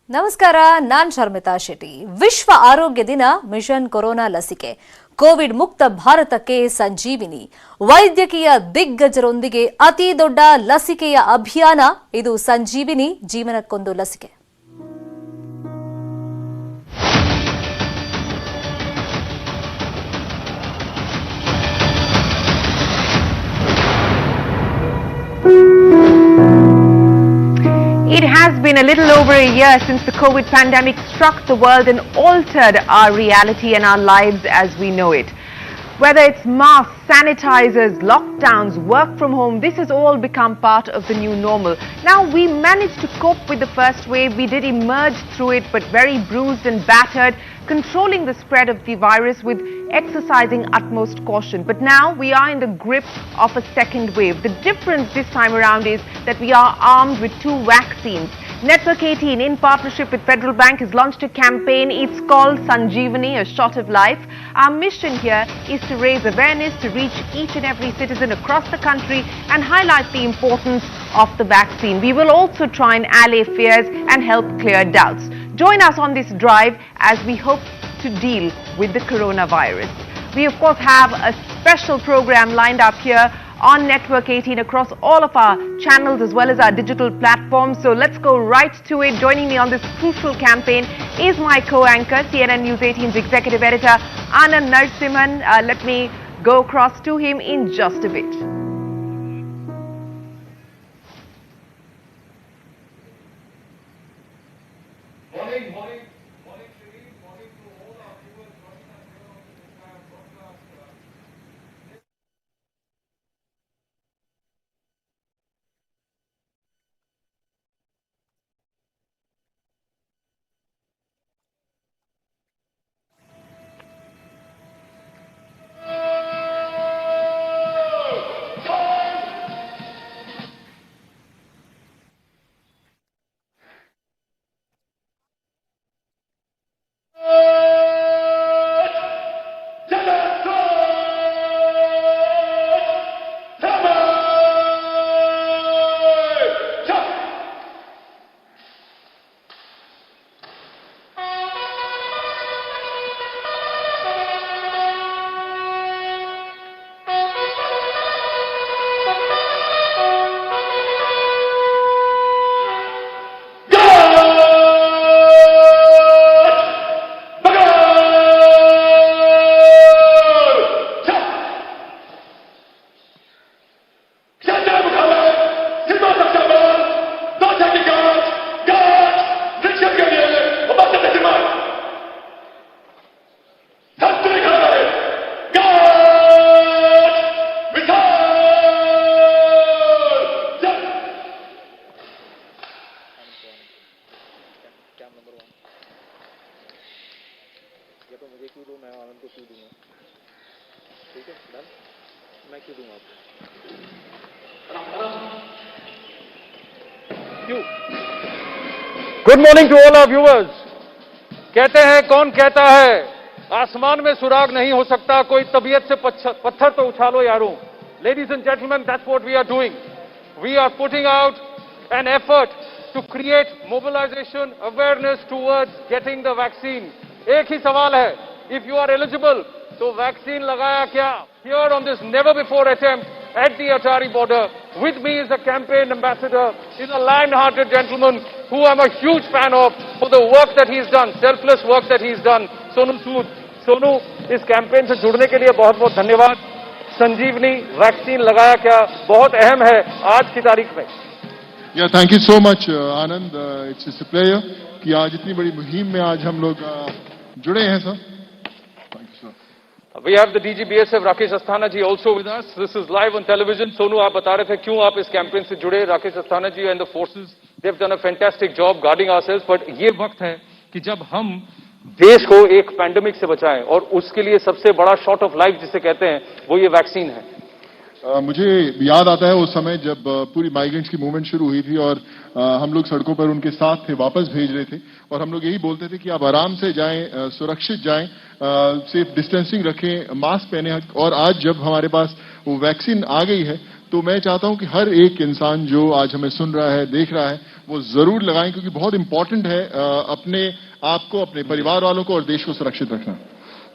ನಮಸ್ಕಾರ, ನಾನ್ ಶರ್ಮಿತಾ ಶೆಟ್ಟಿ. ವಿಶ್ವ ಆರೋಗ್ಯ ದಿನ, ಮಿಷನ್ ಕೊರೋನಾ ಲಸಿಕೆ, ಕೋವಿಡ್ ಮುಕ್ತ ಭಾರತಕ್ಕೆ ಸಂಜೀವಿನಿ. ವೈದ್ಯಕೀಯ ದಿಗ್ಗಜರೊಂದಿಗೆ ಅತಿ ದೊಡ್ಡ ಲಸಿಕೆಯ ಅಭಿಯಾನ ಇದು. ಸಂಜೀವಿನಿ, ಜೀವನಕ್ಕೊಂದು ಲಸಿಕೆ. It has been a little over a year since the COVID pandemic struck the world and altered our reality and our lives as we know it. Whether it's masks, sanitizers, lockdowns, work from home, this has all become part of the new normal. Now, we managed to cope with the first wave. We did emerge through it, but very bruised and battered, controlling the spread of the virus with exercising utmost caution. But now we are in the grip of a second wave. The difference this time around is that we are armed with 2 vaccines. Network 18, in partnership with Federal Bank, has launched a campaign. It's called Sanjeevani, a shot of life. Our mission here is to raise awareness, to reach each and every citizen across the country and highlight the importance of the vaccine. We will also try and allay fears and help clear doubts. Join us on this drive as we hope to deal with the coronavirus. We of course have a special program lined up here on Network 18 across all of our channels as well as our digital platforms. So let's go right to it. Joining me on this crucial campaign is my co-anchor, CNN News 18's executive editor, Anand Narasimhan. Let me go across to him in just a bit. Good morning to all our viewers. कहते हैं कौन कहता है आसमान में सुराग नहीं हो सकता, कोई तबीयत से पत्थर तो उछालो यारों। Ladies and gentleman, that's what we are doing. We are putting out an effort to create mobilization awareness towards getting the vaccine. एक ही सवाल है, इफ यू आर एलिजिबल तो वैक्सीन लगाया क्या? Here on this never before attempt at the Atari border, with me is a campaign ambassador, is a lion-hearted gentleman who I'm a huge fan of for the work that he's done, selfless work that he's done, Sonu Sood. Sonu, इस campaign से जुड़ने के लिए बहुत बहुत धन्यवाद। संजीवनी vaccine लगाया क्या बहुत अहम है आज की तारीख में। Thank you so much Anand. It's a player कि आज इतनी बड़ी मुहिम में आज हम लोग जुड़े हैं sir. We have the DG BSF Rakesh Asthana ji also with us. This is live on television. Sonu, आप बता रहे थे क्यों आप इस कैंपेन से जुड़े। Rakesh Asthana ji and the forces, they've done a fantastic job guarding ourselves. But ये वक्त है कि जब हम देश को एक पैंडेमिक से बचाएं और उसके लिए सबसे बड़ा शॉट ऑफ लाइफ जिसे कहते हैं वो ये वैक्सीन है। मुझे याद आता है उस समय जब पूरी माइग्रेंट्स की मूवमेंट शुरू हुई थी और हम लोग सड़कों पर उनके साथ थे, वापस भेज रहे थे और हम लोग यही बोलते थे कि आप आराम से जाएं, सुरक्षित जाएं, सेफ डिस्टेंसिंग रखें, मास्क पहने। और आज जब हमारे पास वो वैक्सीन आ गई है तो मैं चाहता हूं कि हर एक इंसान जो आज हमें सुन रहा है, देख रहा है, वो जरूर लगाएं, क्योंकि बहुत इंपॉर्टेंट है अपने आप को, अपने परिवार वालों को और देश को सुरक्षित रखना।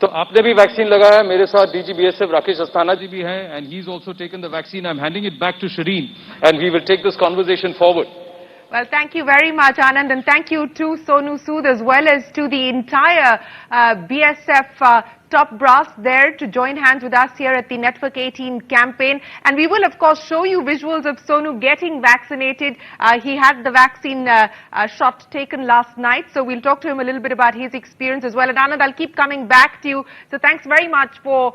तो आपने भी वैक्सीन लगाया। मेरे साथ डीजी बीएसएफ राकेश अस्थाना जी भी हैं, and he is also taken the vaccine. I am handing it back to Shireen, and we will take this conversation forward. Well, thank you very much, Anand, and thank you to Sonu Sood as well as to the entire BSF top brass there to join hands with us here at the Network 18 campaign. And we will, of course, show you visuals of Sonu getting vaccinated. He had the vaccine shot taken last night, so we'll talk to him a little bit about his experience as well. And Anand, I'll keep coming back to you. So thanks very much for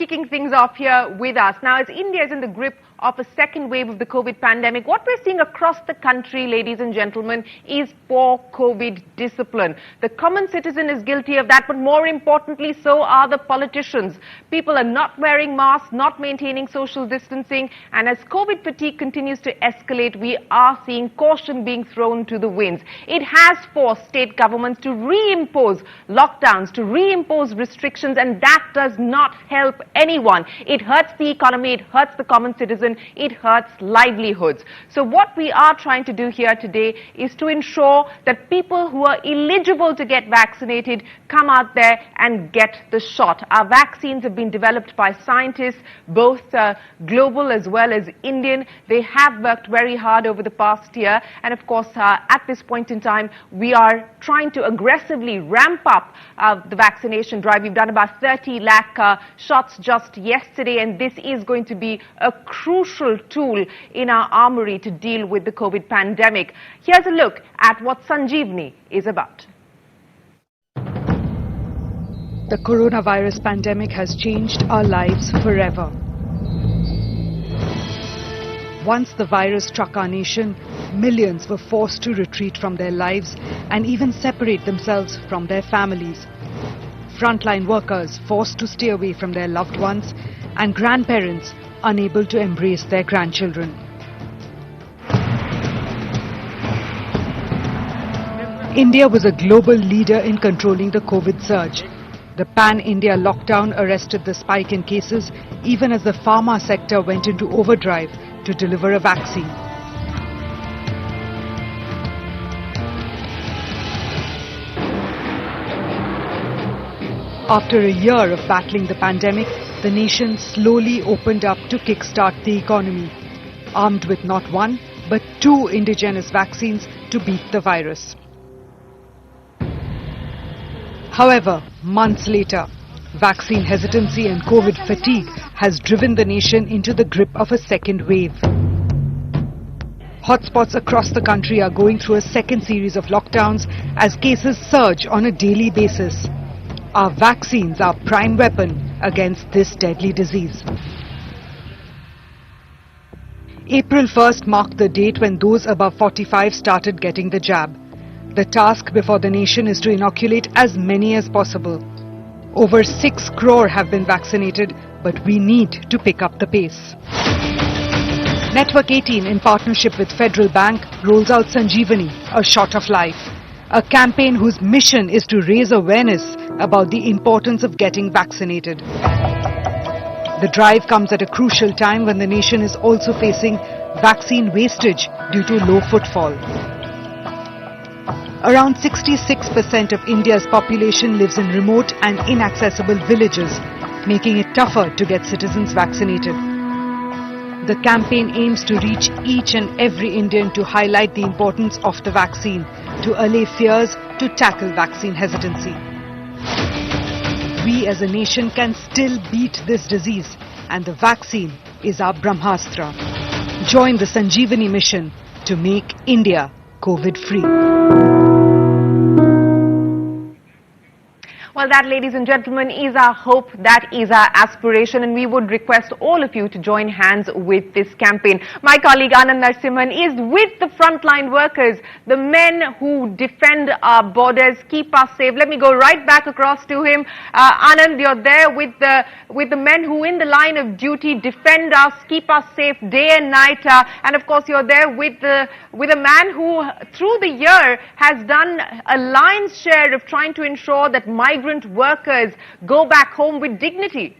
kicking things off here with us. Now, as India is in the grip of a second wave of the COVID pandemic, what we're seeing across the country, ladies and gentlemen, is poor COVID discipline. The common citizen is guilty of that, but more importantly, so are the politicians. People are not wearing masks, not maintaining social distancing, and as COVID fatigue continues to escalate, we are seeing caution being thrown to the winds. It has forced state governments to reimpose lockdowns, to reimpose restrictions, and that does not help anyone. It hurts the economy, it hurts the common citizen, it hurts livelihoods. So what we are trying to do here today is to ensure that people who are eligible to get vaccinated come out there and get the shot. Our vaccines have been developed by scientists, both global as well as Indian. They have worked very hard over the past year, and of course at this point in time we are trying to aggressively ramp up the vaccination drive. We've done about 30 lakh shots just yesterday, and this is going to be a crucial tool in our armory to deal with the COVID pandemic. Here's a look at what Sanjeevani is about. The coronavirus pandemic has changed our lives forever. Once the virus struck our nation, millions were forced to retreat from their lives and even separate themselves from their families. Frontline workers forced to stay away from their loved ones, and grandparents unable to embrace their grandchildren. India was a global leader in controlling the COVID surge. The pan-India lockdown arrested the spike in cases even as the pharma sector went into overdrive to deliver a vaccine. After a year of battling the pandemic, the nation slowly opened up to kickstart the economy, armed with not one but 2 indigenous vaccines to beat the virus. However, months later, vaccine hesitancy and COVID fatigue has driven the nation into the grip of a second wave. Hotspots across the country are going through a second series of lockdowns as cases surge on a daily basis. Our vaccines are prime weapon against this deadly disease. April 1st marked the date when those above 45 started getting the jab. The task before the nation is to inoculate as many as possible. Over 6 crore have been vaccinated, but we need to pick up the pace. Network 18, in partnership with Federal Bank, rolls out Sanjeevani, a shot of life. A campaign whose mission is to raise awareness about the importance of getting vaccinated. The drive comes at a crucial time when the nation is also facing vaccine wastage due to low footfall. Around 66% of India's population lives in remote and inaccessible villages, making it tougher to get citizens vaccinated. The campaign aims to reach each and every Indian to highlight the importance of the vaccine, to allay fears, to tackle vaccine hesitancy. We as a nation can still beat this disease, and the vaccine is our Brahmastra. Join the Sanjeevani mission to make India COVID-free. Well, that, ladies and gentlemen, is our hope, that is our aspiration, and we would request all of you to join hands with this campaign. My colleague Anand Narasimhan is with the frontline workers, the men who defend our borders, keep us safe. Let me go right back across to him. Anand, you're there with the men who in the line of duty defend us, keep us safe day and night, and of course you're there with a man who through the year has done a lion's share of trying to ensure that migrant workers go back home with dignity.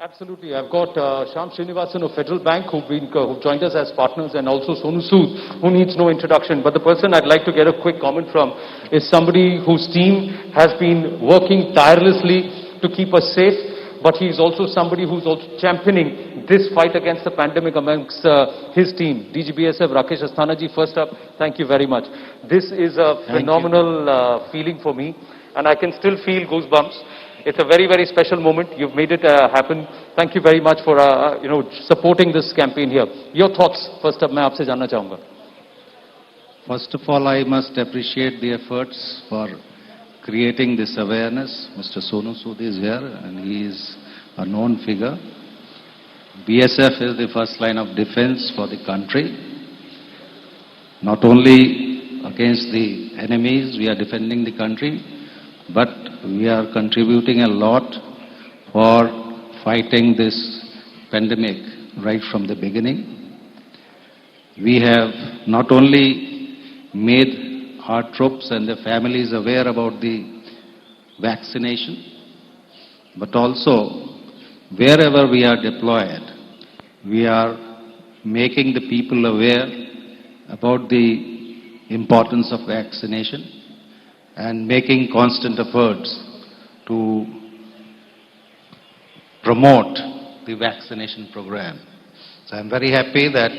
Absolutely. I've got Shyam Srinivasan of Federal Bank who've joined us as partners, and also Sonu Sood, who needs no introduction. But the person I'd like to get a quick comment from is somebody whose team has been working tirelessly to keep us safe, but he's also somebody who's also championing this fight against the pandemic amongst his team. DGBSF Rakesh Asthana ji, first up, thank you very much. This is a phenomenal feeling for me, and I can still feel goosebumps. It's a very, very special moment. You've made it happen. Thank you very much for supporting this campaign here. Your thoughts, first up, मैं आपसे जानना चाहूँगा. First of all, I must appreciate the efforts for creating this awareness. Mr. Sonu Sood is here and he is a known figure. BSF is the first line of defense for the country. Not only against the enemies, we are defending the country, but we are contributing a lot for fighting this pandemic right from the beginning. We have not only made our troops and their families aware about the vaccination, but also wherever we are deployed, we are making the people aware about the importance of vaccination and making constant efforts to promote the vaccination program. So I'm very happy that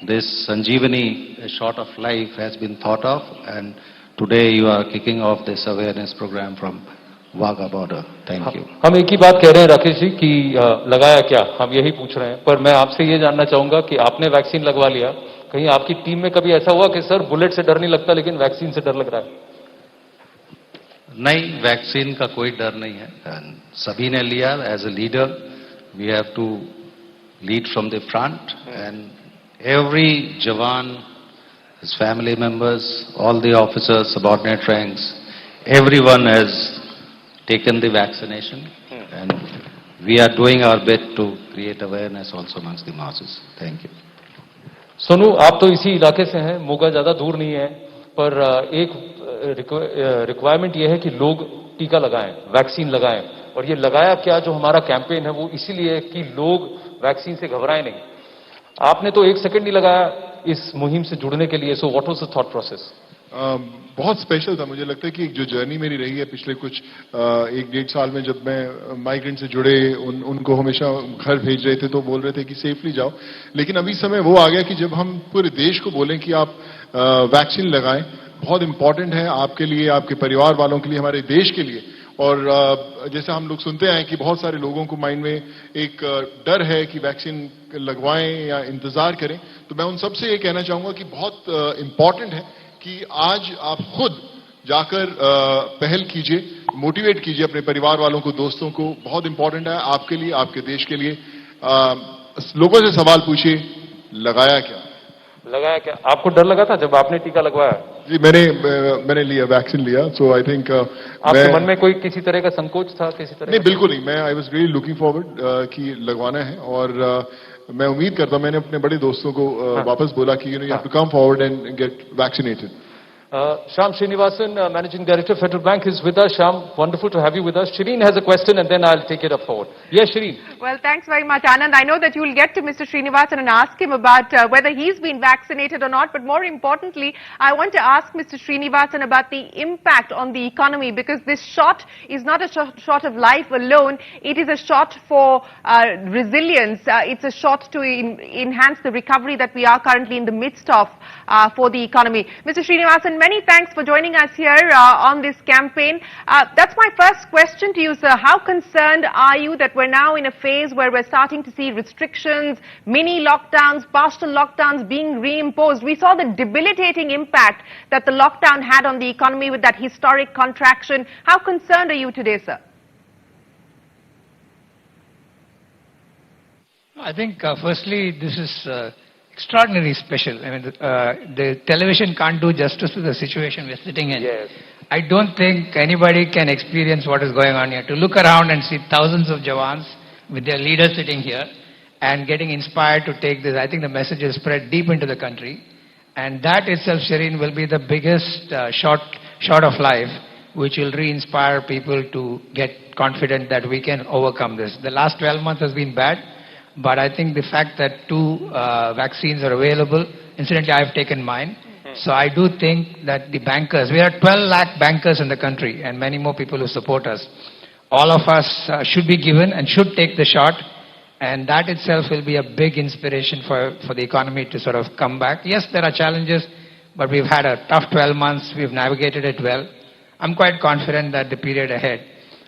this Sanjeevani, a shot of life, has been thought of, and today you are kicking off this awareness program from Wagah border. Thank you. हम एक ही बात कह रहे हैं राकेश जी कि लगाया क्या, हम यही पूछ रहे हैं, पर मैं आपसे ये जानना चाहूंगा कि आपने वैक्सीन लगवा लिया, कहीं आपकी टीम में कभी ऐसा हुआ कि सर बुलेट से डर नहीं लगता लेकिन वैक्सीन से डर लग रहा है? नहीं, वैक्सीन का कोई डर नहीं है. सभी ने लिया. As a leader we have to lead from the front, and every jawan, his family members, all the officers, subordinate ranks, everyone has taken the vaccination, and we are doing our bit to create awareness also amongst the masses. Thank you. Sonu, आप तो इसी इलाके से हैं, मोगा ज्यादा दूर नहीं है, पर एक रिक्वायरमेंट ये है कि लोग टीका लगाएं, वैक्सीन लगाएं, और ये लगाया क्या जो हमारा कैंपेन है वो इसीलिए कि लोग वैक्सीन से घबराएं नहीं. आपने तो एक सेकंड नहीं लगाया इस मुहिम से जुड़ने के लिए. So what was the thought process? बहुत स्पेशल था. मुझे लगता है कि जो जर्नी मेरी रही है पिछले कुछ 1-1.5 साल में, जब मैं माइग्रेंट से जुड़े उनको हमेशा घर भेज रहे थे तो बोल रहे थे कि सेफली जाओ, लेकिन अभी समय वो आ गया कि जब हम पूरे देश को बोलें कि आप वैक्सीन लगाएं, बहुत इंपॉर्टेंट है आपके लिए, आपके परिवार वालों के लिए, हमारे देश के लिए. और जैसे हम लोग सुनते हैं कि बहुत सारे लोगों को माइंड में एक डर है कि वैक्सीन लगवाएं या इंतजार करें, तो मैं उन सबसे ये कहना चाहूंगा कि बहुत इंपॉर्टेंट है कि आज आप खुद जाकर पहल कीजिए, मोटिवेट कीजिए अपने परिवार वालों को, दोस्तों को. बहुत इंपॉर्टेंट है आपके लिए, आपके देश के लिए. लोगों से सवाल पूछिए, लगाया क्या? लगाया क्या? आपको डर लगा था जब आपने टीका लगवाया? जी, मैंने लिया, वैक्सीन लिया. सो आई थिंक आपके मन में कोई किसी तरह का संकोच था, किसी तरह? नहीं, बिल्कुल नहीं. मैं I was really looking forward कि लगवाना है, और मैं उम्मीद करता हूं, मैंने अपने बड़े दोस्तों को वापस बोला कि you have to come forward and get vaccinated. Shyam Srinivasan, Managing Director, Federal Bank, is with us. Shyam, wonderful to have you with us. Shireen has a question and then I'll take it up forward. Yes, Shireen. Well, thanks very much, Anand. I know that you will get to Mr. Srinivasan and ask him about whether he's been vaccinated or not, but more importantly, I want to ask Mr. Srinivasan about the impact on the economy, because this shot is not a shot of life alone. It is a shot for resilience. It's a shot to enhance the recovery that we are currently in the midst of for the economy. Mr. Srinivasan, many thanks for joining us here on this campaign. That's my first question to you, sir. How concerned are you that we're now in a phase where we're starting to see restrictions, mini lockdowns, partial lockdowns being reimposed? We saw the debilitating impact that the lockdown had on the economy with that historic contraction. How concerned are you today, sir? I think, firstly, this is extraordinarily special. I mean, the television can't do justice to the situation we're sitting in. Yes. I don't think anybody can experience what is going on here. To look around and see thousands of Jawans with their leaders sitting here and getting inspired to take this, I think the message is spread deep into the country. And that itself, Shireen, will be the biggest shot of life which will re-inspire people to get confident that we can overcome this. The last 12 months has been bad, but I think the fact that 2 vaccines are available, incidentally I have taken mine, so I do think that the bankers, we are 12 lakh bankers in the country and many more people who support us. All of us should be given and should take the shot, and that itself will be a big inspiration for the economy to sort of come back. Yes, there are challenges, but we've had a tough 12 months, we've navigated it well. I'm quite confident that the period ahead,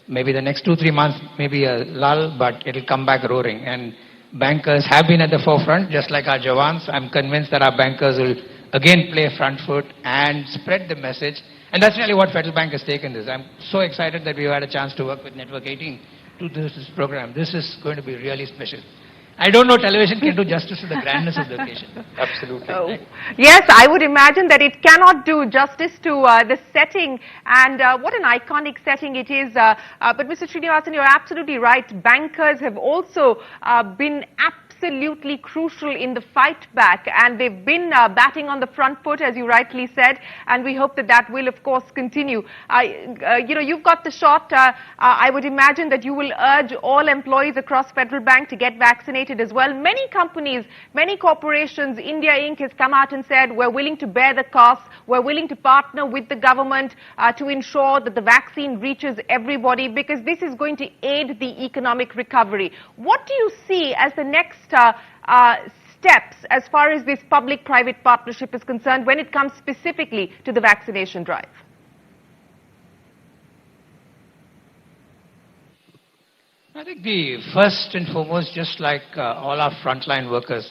maybe the next 2-3 months, maybe a lull, but it'll come back roaring. And bankers have been at the forefront, just like our Jawans. I'm convinced that our bankers will again play front foot and spread the message. And that's really what Federal Bank has taken this. I'm so excited that we've had a chance to work with Network 18 to do this program. This is going to be really special. I don't know television can do justice to the grandness of the occasion. Absolutely. Oh. Yes, I would imagine that it cannot do justice to the setting, and what an iconic setting it is. But Mr. Srinivasan, you're absolutely right. Bankers have also been absolutely crucial in the fight back, and they've been batting on the front foot, as you rightly said, and we hope that that will of course continue. You've got the shot. I would imagine that you will urge all employees across Federal Bank to get vaccinated as well. Many companies, many corporations, India Inc. has come out and said we're willing to bear the costs, we're willing to partner with the government to ensure that the vaccine reaches everybody, because this is going to aid the economic recovery. What do you see as the next steps as far as this public-private partnership is concerned when it comes specifically to the vaccination drive? I think the first and foremost, just like all our frontline workers,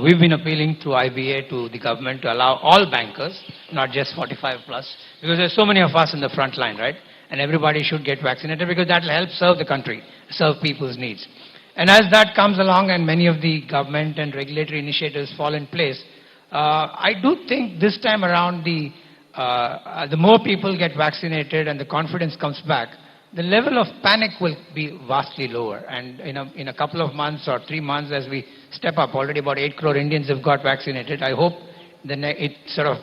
we've been appealing to IBA, to the government, to allow all bankers, not just 45 plus, because there's so many of us in the front line, right? And everybody should get vaccinated because that will help serve the country, serve people's needs. And as that comes along and many of the government and regulatory initiatives fall in place, I do think this time around the more people get vaccinated and the confidence comes back, the level of panic will be vastly lower. And in a couple of months or 3 months, as we step up, already about 8 crore Indians have got vaccinated. I hope it sort of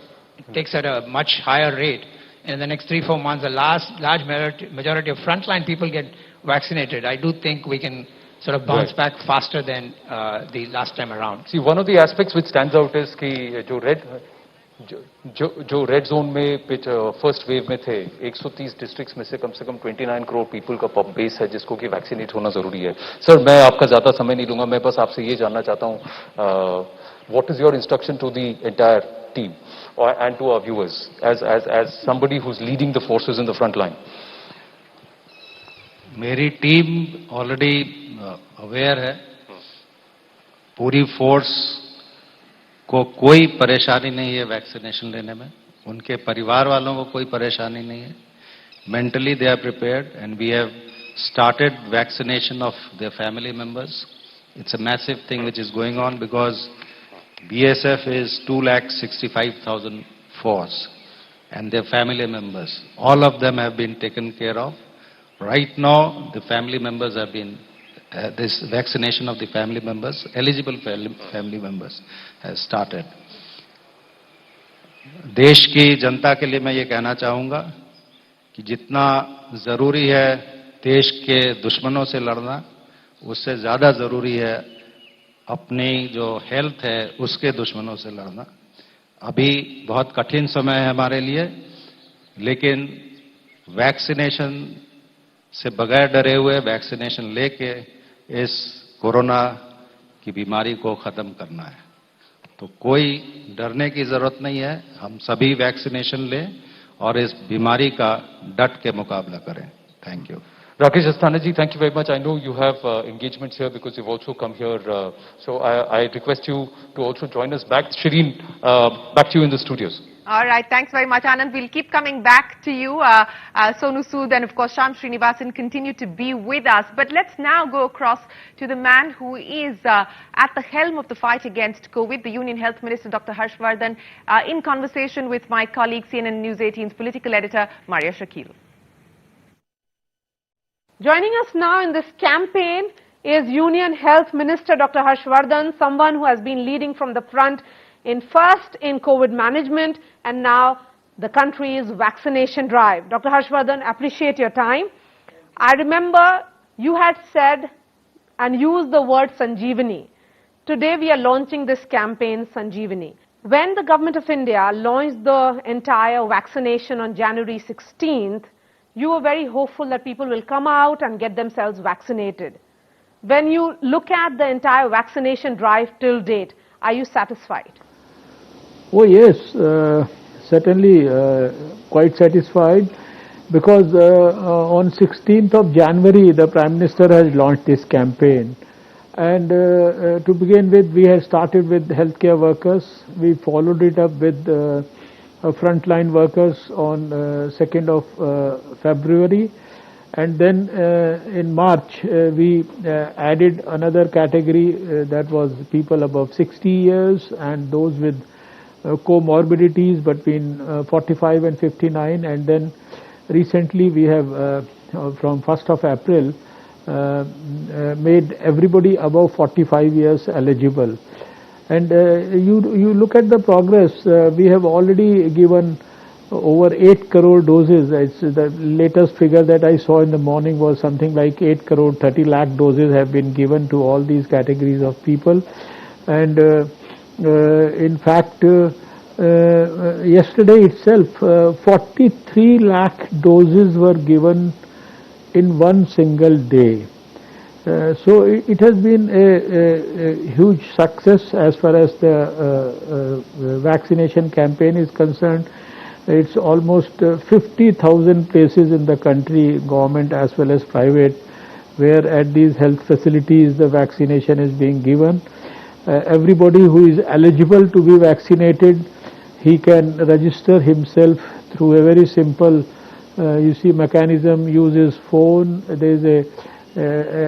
takes at a much higher rate. In the next 3-4 months, a large majority of frontline people get vaccinated. I do think we can sort of bounce back faster than the last time around. See, one of the aspects which stands out is कि जो red zone में first wave में थे 130 districts में से कम 29 crore people का pop base है जिसको कि वैक्सीनेट होना जरूरी है. सर, मैं आपका ज्यादा समय नहीं लूंगा, मैं बस आपसे ये जानना चाहता हूँ, what is your instruction to the entire team and to our viewers as somebody who's leading the forces in the front line? मेरी टीम ऑलरेडी अवेयर है. पूरी फोर्स को कोई परेशानी नहीं है वैक्सीनेशन लेने में, उनके परिवार वालों को कोई परेशानी नहीं है. Mentally they are prepared and we have started vaccination of their family members. It's a massive thing which is going on because BSF is 2,65,000 force and their family members. All of them have been taken care of. Right now, the family members have been, this vaccination of the family members, eligible family members has started. देश की जनता के लिए मैं ये कहना चाहूँगा कि जितना ज़रूरी है देश के दुश्मनों से लड़ना, उससे ज़्यादा ज़रूरी है अपनी जो हेल्थ है उसके दुश्मनों से लड़ना. अभी बहुत कठिन समय है हमारे लिए, लेकिन वैक्सीनेशन से बगैर डरे हुए वैक्सीनेशन लेके इस कोरोना की बीमारी को ख़त्म करना है. तो कोई डरने की ज़रूरत नहीं है. हम सभी वैक्सीनेशन लें और इस बीमारी का डट के मुकाबला करें. Thank you. Rakesh Asthana ji, thank you very much. I know you have engagements here because you've also come here. So I request you to also join us back. Shireen, back to you in the studios. All right, thanks very much, Anand. We'll keep coming back to you. Sonu Sood and, of course, Shyam Srinivasan continue to be with us. But let's now go across to the man who is at the helm of the fight against COVID, the Union Health Minister, Dr. Harshvardhan, in conversation with my colleague, CNN News 18's political editor, Maria Shakil. Joining us now in this campaign is Union Health Minister Dr. Harshvardhan, someone who has been leading from the front first in COVID management and now the country's vaccination drive. Dr. Harshvardhan, appreciate your time. I remember you had said and used the word Sanjeevani. Today we are launching this campaign, Sanjeevani. When the Government of India launched the entire vaccination on January 16th, you were very hopeful that people will come out and get themselves vaccinated. When you look at the entire vaccination drive till date, are you satisfied? Oh yes, certainly quite satisfied, because on 16th of January the Prime Minister has launched this campaign, and to begin with we had started with healthcare workers. We followed it up with frontline workers on 2nd of February, and then in March we added another category, that was people above 60 years and those with comorbidities between 45 and 59, and then recently we have from 1st of April made everybody above 45 years eligible. And you look at the progress, we have already given over 8 crore doses. It's the latest figure that I saw in the morning was something like 8 crore 30 lakh doses have been given to all these categories of people. And in fact, yesterday itself 43 lakh doses were given in one single day. So it has been a huge success as far as the vaccination campaign is concerned. It's almost 50,000 places in the country, government as well as private, where at these health facilities the vaccination is being given. Everybody who is eligible to be vaccinated, he can register himself through a very simple mechanism, uses phone. There is a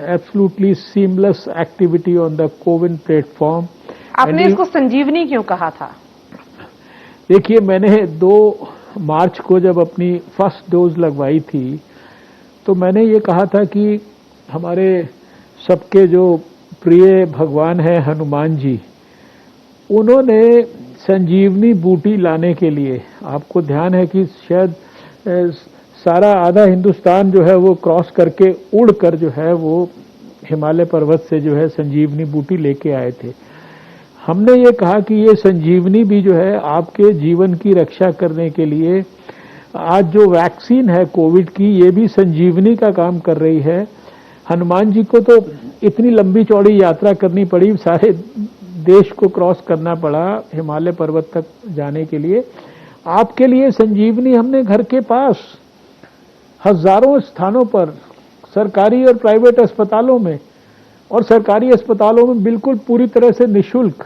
absolutely seamless activity on the CoWIN platform. आपने इसको संजीवनी क्यों कहा था? देखिए, मैंने 2 मार्च को जब अपनी फर्स्ट डोज लगवाई थी तो मैंने ये कहा था कि हमारे सबके जो प्रिय भगवान है हनुमान जी, उन्होंने संजीवनी बूटी लाने के लिए, आपको ध्यान है कि शायद सारा आधा हिंदुस्तान जो है वो क्रॉस करके उड़कर जो है वो हिमालय पर्वत से जो है संजीवनी बूटी लेके आए थे। हमने ये कहा कि ये संजीवनी भी जो है आपके जीवन की रक्षा करने के लिए, आज जो वैक्सीन है कोविड की, ये भी संजीवनी का काम कर रही है। हनुमान जी को तो इतनी लंबी चौड़ी यात्रा करनी पड़ी, सारे देश को क्रॉस करना पड़ा हिमालय पर्वत तक जाने के लिए। आपके लिए संजीवनी हमने घर के पास हजारों स्थानों पर, सरकारी और प्राइवेट अस्पतालों में, और सरकारी अस्पतालों में बिल्कुल पूरी तरह से निःशुल्क,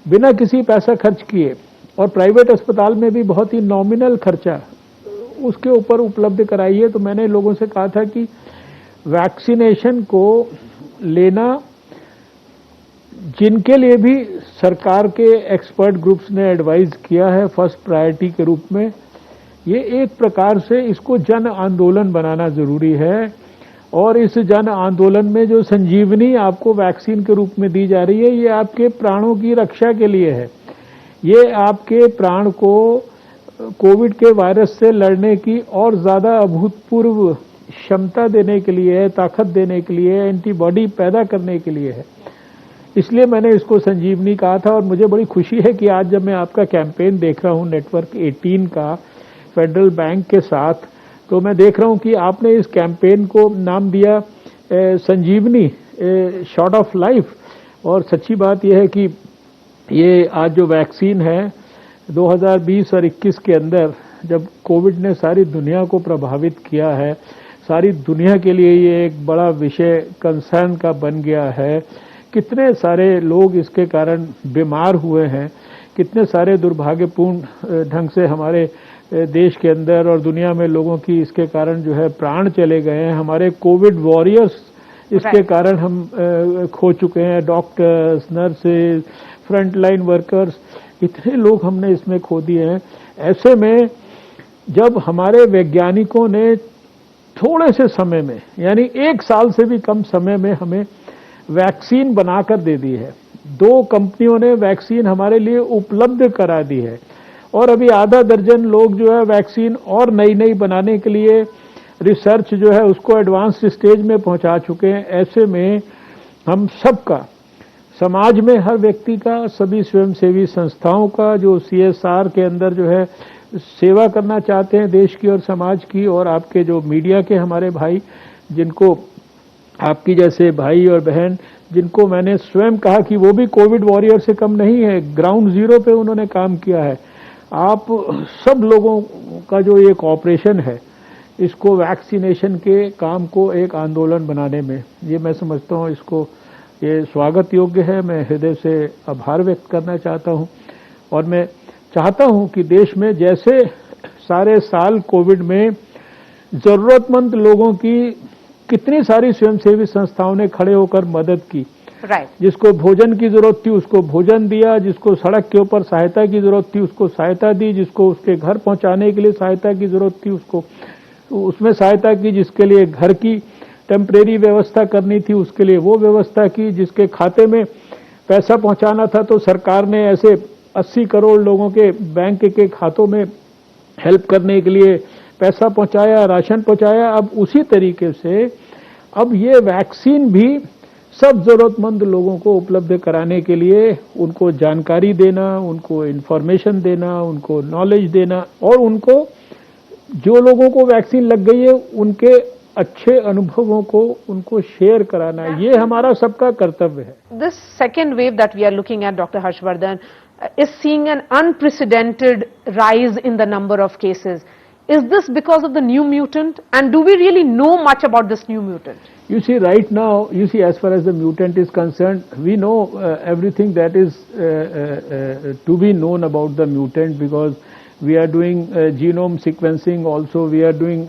बिना किसी पैसा खर्च किए, और प्राइवेट अस्पताल में भी बहुत ही नॉमिनल खर्चा उसके ऊपर उपलब्ध कराई है। तो मैंने लोगों से कहा था कि वैक्सीनेशन को लेना, जिनके लिए भी सरकार के एक्सपर्ट ग्रुप्स ने एडवाइज किया है फर्स्ट प्रायोरिटी के रूप में, ये एक प्रकार से इसको जन आंदोलन बनाना जरूरी है। और इस जन आंदोलन में जो संजीवनी आपको वैक्सीन के रूप में दी जा रही है, ये आपके प्राणों की रक्षा के लिए है। ये आपके प्राण को कोविड के वायरस से लड़ने की और ज्यादा अभूतपूर्व क्षमता देने के लिए है, ताकत देने के लिए, एंटीबॉडी पैदा करने के लिए है। इसलिए मैंने इसको संजीवनी कहा था। और मुझे बड़ी खुशी है कि आज जब मैं आपका कैंपेन देख रहा हूं नेटवर्क 18 का फेडरल बैंक के साथ, तो मैं देख रहा हूं कि आपने इस कैंपेन को नाम दिया संजीवनी, शॉट ऑफ लाइफ। और सच्ची बात यह है कि ये आज जो वैक्सीन है 2020 और 21 के अंदर, जब कोविड ने सारी दुनिया को प्रभावित किया है, सारी दुनिया के लिए ये एक बड़ा विषय कंसर्न का बन गया है। कितने सारे लोग इसके कारण बीमार हुए हैं, कितने सारे दुर्भाग्यपूर्ण ढंग से हमारे देश के अंदर और दुनिया में लोगों की इसके कारण जो है प्राण चले गए हैं। हमारे कोविड वॉरियर्स इसके कारण हम खो चुके हैं, डॉक्टर्स, नर्सेज, फ्रंटलाइन वर्कर्स, इतने लोग हमने इसमें खो दिए हैं। ऐसे में जब हमारे वैज्ञानिकों ने थोड़े से समय में, यानी 1 साल से भी कम समय में हमें वैक्सीन बनाकर दे दी है, 2 कंपनियों ने वैक्सीन हमारे लिए उपलब्ध करा दी है, और अभी आधा दर्जन लोग जो है वैक्सीन और नई नई बनाने के लिए रिसर्च जो है उसको एडवांस स्टेज में पहुंचा चुके हैं। ऐसे में हम सबका, समाज में हर व्यक्ति का, सभी स्वयंसेवी संस्थाओं का जो CSR के अंदर जो है सेवा करना चाहते हैं देश की और समाज की, और आपके जो मीडिया के हमारे भाई, जिनको आपकी जैसे भाई और बहन, जिनको मैंने स्वयं कहा कि वो भी कोविड वॉरियर से कम नहीं है, ग्राउंड जीरो पे उन्होंने काम किया है। आप सब लोगों का जो एक ऑपरेशन है, इसको वैक्सीनेशन के काम को एक आंदोलन बनाने में, ये मैं समझता हूँ इसको ये स्वागत योग्य है। मैं हृदय से आभार व्यक्त करना चाहता हूँ और मैं चाहता हूँ कि देश में जैसे सारे साल कोविड में जरूरतमंद लोगों की कितनी सारी स्वयंसेवी संस्थाओं ने खड़े होकर मदद की, जिसको भोजन की जरूरत थी उसको भोजन दिया, जिसको सड़क के ऊपर सहायता की जरूरत थी उसको सहायता दी, जिसको उसके घर पहुंचाने के लिए सहायता की जरूरत थी उसको उसमें सहायता की, जिसके लिए घर की टेम्परेरी व्यवस्था करनी थी उसके लिए वो व्यवस्था की, जिसके खाते में पैसा पहुंचाना था तो सरकार ने ऐसे 80 करोड़ लोगों के बैंक के खातों में हेल्प करने के लिए पैसा पहुंचाया, राशन पहुंचाया। अब उसी तरीके से अब ये वैक्सीन भी सब जरूरतमंद लोगों को उपलब्ध कराने के लिए उनको जानकारी देना, उनको इन्फॉर्मेशन देना, उनको नॉलेज देना और उनको जो लोगों को वैक्सीन लग गई है उनके अच्छे अनुभवों को उनको शेयर कराना, ये हमारा सबका कर्तव्य है। This second wave that we are looking at, Dr. Harshvardhan, is seeing an unprecedented rise in the number of cases. Is this because of the new mutant, and do we really know much about this new mutant? You see, right now, as far as the mutant is concerned, we know everything that is to be known about the mutant, because we are doing genome sequencing also. We are doing,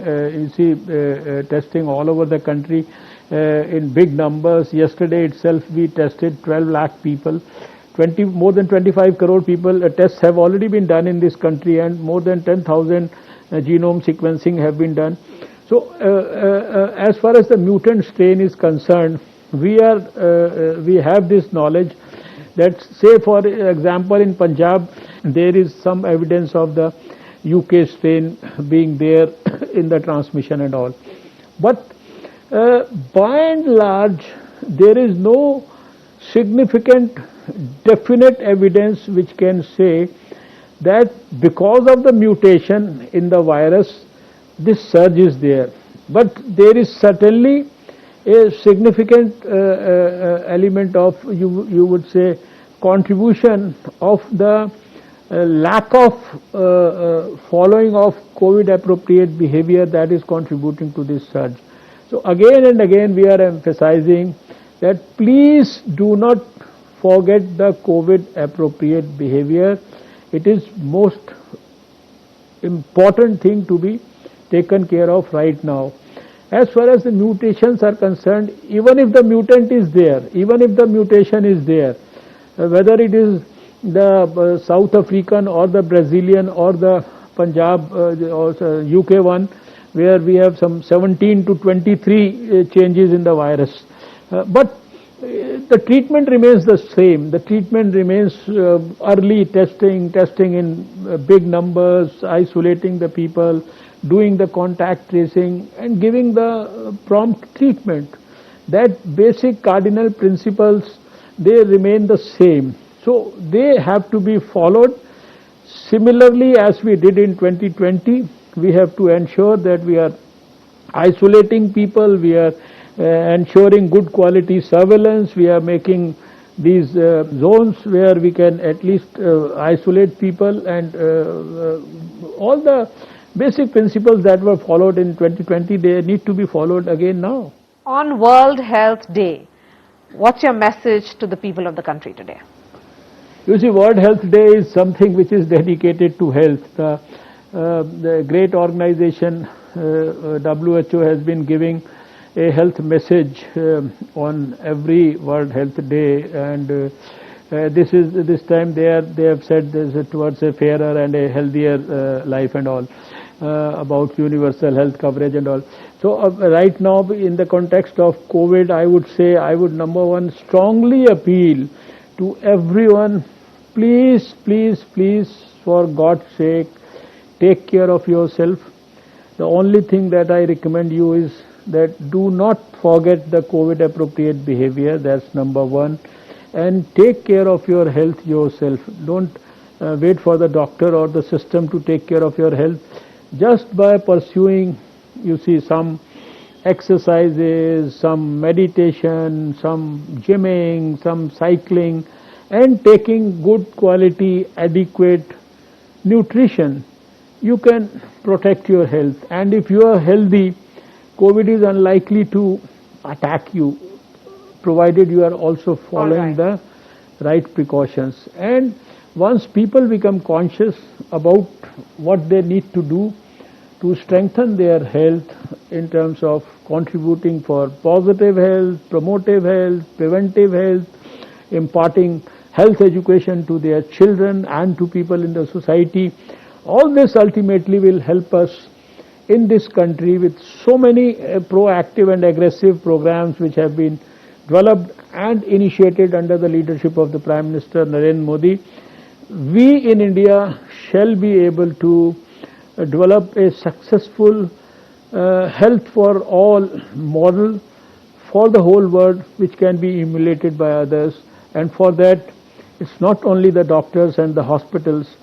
testing all over the country in big numbers. Yesterday itself, we tested 12 lakh people. More than 25 crore people tests have already been done in this country, and more than 10,000 genome sequencing have been done. So, as far as the mutant strain is concerned, we have this knowledge that, say for example, in Punjab, there is some evidence of the UK strain being there in the transmission and all. But by and large, there is no significant, definite evidence which can say that because of the mutation in the virus, this surge is there. But there is certainly a significant element of, you would say, contribution of the lack of following of COVID appropriate behavior that is contributing to this surge. So again and again we are emphasizing that please do not forget the COVID appropriate behavior. It is most important thing to be taken care of right now. As far as the mutations are concerned, even if the mutant is there, even if the mutation is there, whether it is the South African or the Brazilian or the Punjab or UK one, where we have some 17 to 23 changes in the virus. But the treatment remains the same. The treatment remains early testing in big numbers, isolating the people, doing the contact tracing and giving the prompt treatment. That basic cardinal principles, they remain the same. So they have to be followed. Similarly, as we did in 2020, we have to ensure that we are isolating people, we are ensuring good quality surveillance, we are making these zones where we can at least isolate people, and all the basic principles that were followed in 2020, they need to be followed again now. On World Health Day, what's your message to the people of the country today? You see, World Health Day is something which is dedicated to health. The great organization WHO has been giving a health message on every World Health Day, and this time they have said this towards a fairer and a healthier life and all, about universal health coverage and all. So right now, in the context of COVID, I would say, I would number one strongly appeal to everyone please, please, please, for God's sake, take care of yourself. The only thing that I recommend you is that do not forget the COVID appropriate behavior. That's number one. And take care of your health yourself. Don't wait for the doctor or the system to take care of your health. Just by pursuing, you see, some exercises, some meditation, some gymming, some cycling, and taking good quality, adequate nutrition, you can protect your health. And if you are healthy, COVID is unlikely to attack you, provided you are also following the right precautions. And once people become conscious about what they need to do to strengthen their health in terms of contributing for positive health, promotive health, preventive health, imparting health education to their children and to people in the society, all this ultimately will help us in this country with so many proactive and aggressive programs which have been developed and initiated under the leadership of the Prime Minister Narendra Modi. We in India shall be able to develop a successful health for all model for the whole world, which can be emulated by others. And for that, it's not only the doctors and the hospitals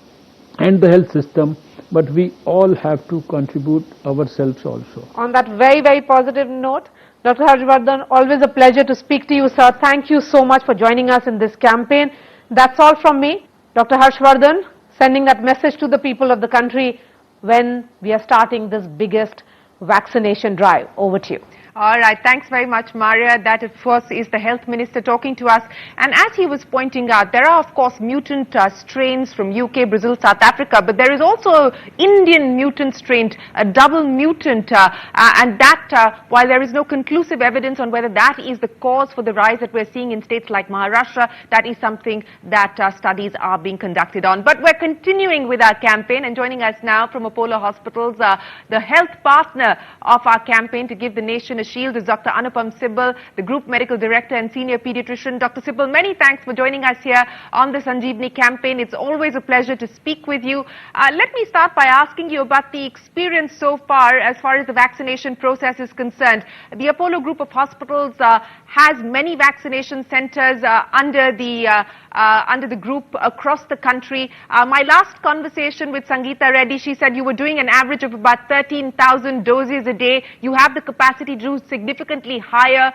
and the health system, but we all have to contribute ourselves also. On that very, very positive note, Dr. Harshvardhan, always a pleasure to speak to you, sir. Thank you so much for joining us in this campaign. That's all from me. Dr. Harshvardhan, sending that message to the people of the country when we are starting this biggest vaccination drive. Over to you. All right, thanks very much, Maria. That, of course, is the health minister talking to us. And as he was pointing out, there are, of course, mutant strains from UK, Brazil, South Africa, but there is also Indian mutant strain, a double mutant, and that, while there is no conclusive evidence on whether that is the cause for the rise that we're seeing in states like Maharashtra, that is something that studies are being conducted on. But we're continuing with our campaign, and joining us now from Apollo Hospitals, the health partner of our campaign to give the nation a shield is Dr. Anupam Sibal, the Group Medical Director and Senior Pediatrician. Dr. Sibal, many thanks for joining us here on the Sanjeevani campaign. It's always a pleasure to speak with you. Let me start by asking you about the experience so far as the vaccination process is concerned. The Apollo Group of Hospitals has many vaccination centers under the group across the country. My last conversation with Sangeeta Reddy, she said you were doing an average of about 13,000 doses a day. You have the capacity to do significantly higher.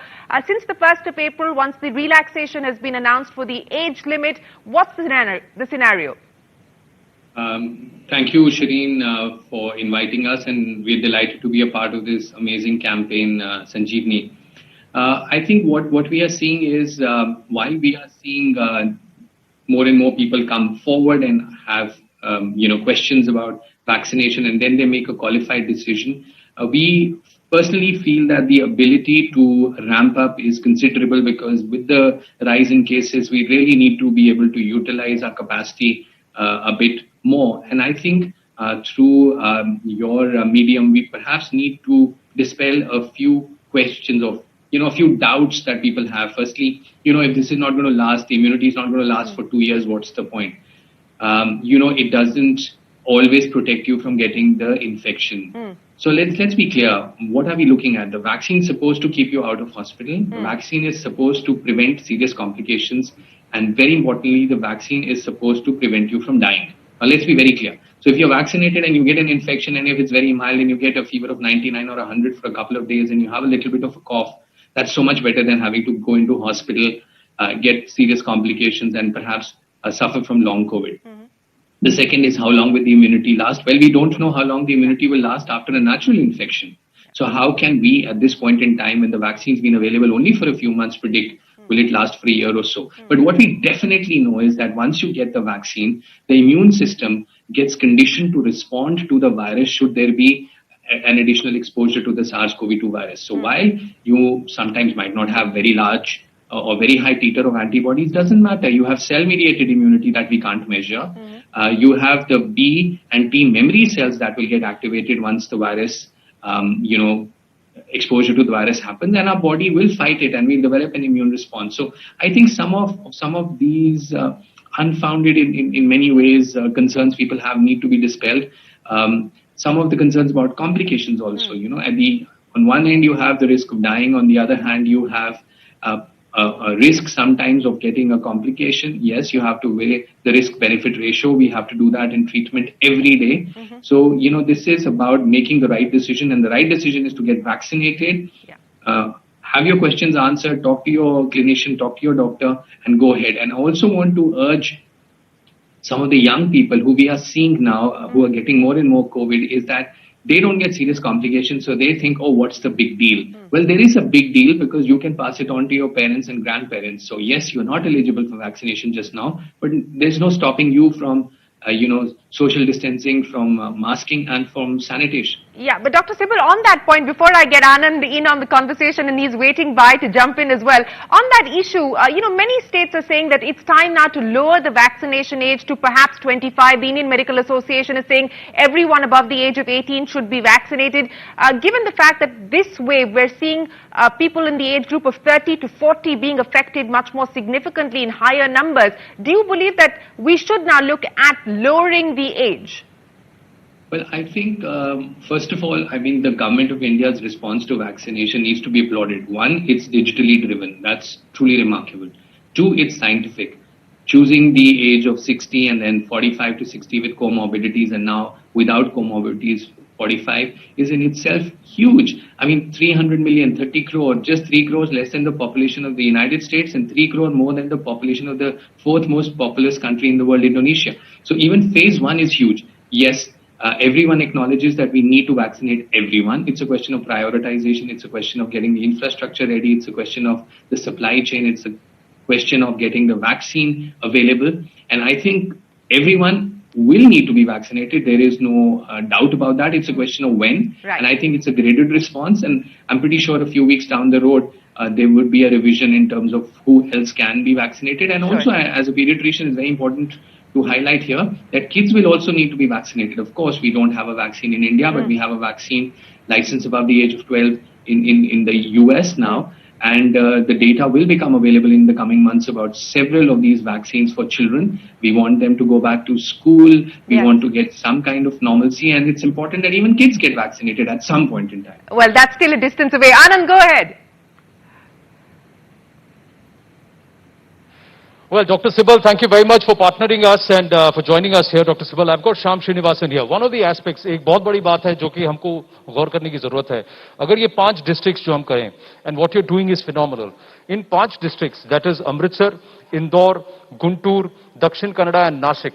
Since the 1st of April, once the relaxation has been announced for the age limit, what's the scenario? Thank you, Shireen, for inviting us, and we're delighted to be a part of this amazing campaign, Sanjeevani. I think what we are seeing is while we are seeing more and more people come forward and have questions about vaccination, and then they make a qualified decision, we personally feel that the ability to ramp up is considerable, because with the rise in cases, we really need to be able to utilize our capacity a bit more. And I think through your medium, we perhaps need to dispel a few questions of, a few doubts that people have. Firstly, if this is not going to last, the immunity is not going to last for 2 years, what's the point? It doesn't always protect you from getting the infection. So let's be clear. What are we looking at? The vaccine is supposed to keep you out of hospital. The vaccine is supposed to prevent serious complications. And very importantly, the vaccine is supposed to prevent you from dying. Now, let's be very clear. So if you're vaccinated and you get an infection, and if it's very mild and you get a fever of 99 or 100 for a couple of days and you have a little bit of a cough, that's so much better than having to go into hospital, get serious complications, and perhaps suffer from long COVID. The second is, how long will the immunity last? Well, we don't know how long the immunity will last after a natural infection. So how can we, at this point in time, when the vaccine's been available only for a few months, predict will it last for a year or so? But what we definitely know is that once you get the vaccine, the immune system gets conditioned to respond to the virus should there be an additional exposure to the SARS-CoV-2 virus. So while you sometimes might not have very large or very high titer of antibodies, doesn't matter. You have cell-mediated immunity that we can't measure. You have the B and T memory cells that will get activated once the virus, exposure to the virus happens, and our body will fight it and we'll develop an immune response. So I think some of these unfounded in many ways. Concerns people have need to be dispelled. Some of the concerns about complications also, on one end you have the risk of dying, on the other hand you have a risk sometimes of getting a complication. Yes, you have to weigh the risk-benefit ratio. We have to do that in treatment every day. So, this is about making the right decision, and the right decision is to get vaccinated. Have your questions answered, talk to your clinician, talk to your doctor, and go ahead. And I also want to urge some of the young people who we are seeing now, who are getting more and more COVID, is that they don't get serious complications, so they think, oh, what's the big deal? Well, there is a big deal because you can pass it on to your parents and grandparents. So yes, you're not eligible for vaccination just now, but there's no stopping you from, social distancing, from masking and from sanitation. Yeah, but Dr. Sibal, on that point, before I get Anand in on the conversation, and he's waiting by to jump in as well, on that issue, many states are saying that it's time now to lower the vaccination age to perhaps 25. The Indian Medical Association is saying everyone above the age of 18 should be vaccinated. Given the fact that this wave, we're seeing people in the age group of 30 to 40 being affected much more significantly in higher numbers, do you believe that we should now look at lowering the age? Well, I think, first of all, the government of India's response to vaccination needs to be applauded. One, it's digitally driven. That's truly remarkable. Two, it's scientific. Choosing the age of 60 and then 45 to 60 with comorbidities, and now without comorbidities, 45, is in itself huge. 300 million, 30 crore, just 3 crores less than the population of the United States and 3 crore more than the population of the fourth most populous country in the world, Indonesia. So even phase one is huge. Yes, everyone acknowledges that we need to vaccinate everyone. It's a question of prioritization. It's a question of getting the infrastructure ready. It's a question of the supply chain. It's a question of getting the vaccine available. And I think everyone will need to be vaccinated. There is no doubt about that. It's a question of when. Right. And I think it's a graded response. And I'm pretty sure a few weeks down the road, there would be a revision in terms of who else can be vaccinated. And also, as a pediatrician, it's very important to highlight here that kids will also need to be vaccinated. Of course, we don't have a vaccine in India, but we have a vaccine license above the age of 12 in the US now. And the data will become available in the coming months about several of these vaccines for children. We want them to go back to school. We want to get some kind of normalcy. And it's important that even kids get vaccinated at some point in time. Well, that's still a distance away. Anand, go ahead. Well, Dr. Sibal, thank you very much for partnering us and for joining us here, Dr. Sibal. I've got Shyam Srinivasan here. One of the aspects, एक बहुत बड़ी बात है जो कि हमको गौर करने की जरूरत है. अगर ये 5 districts जो हम करें, and what you're doing is phenomenal. In 5 districts, that is Amritsar, Indore, Guntur, Dakshin Kannada and Nashik,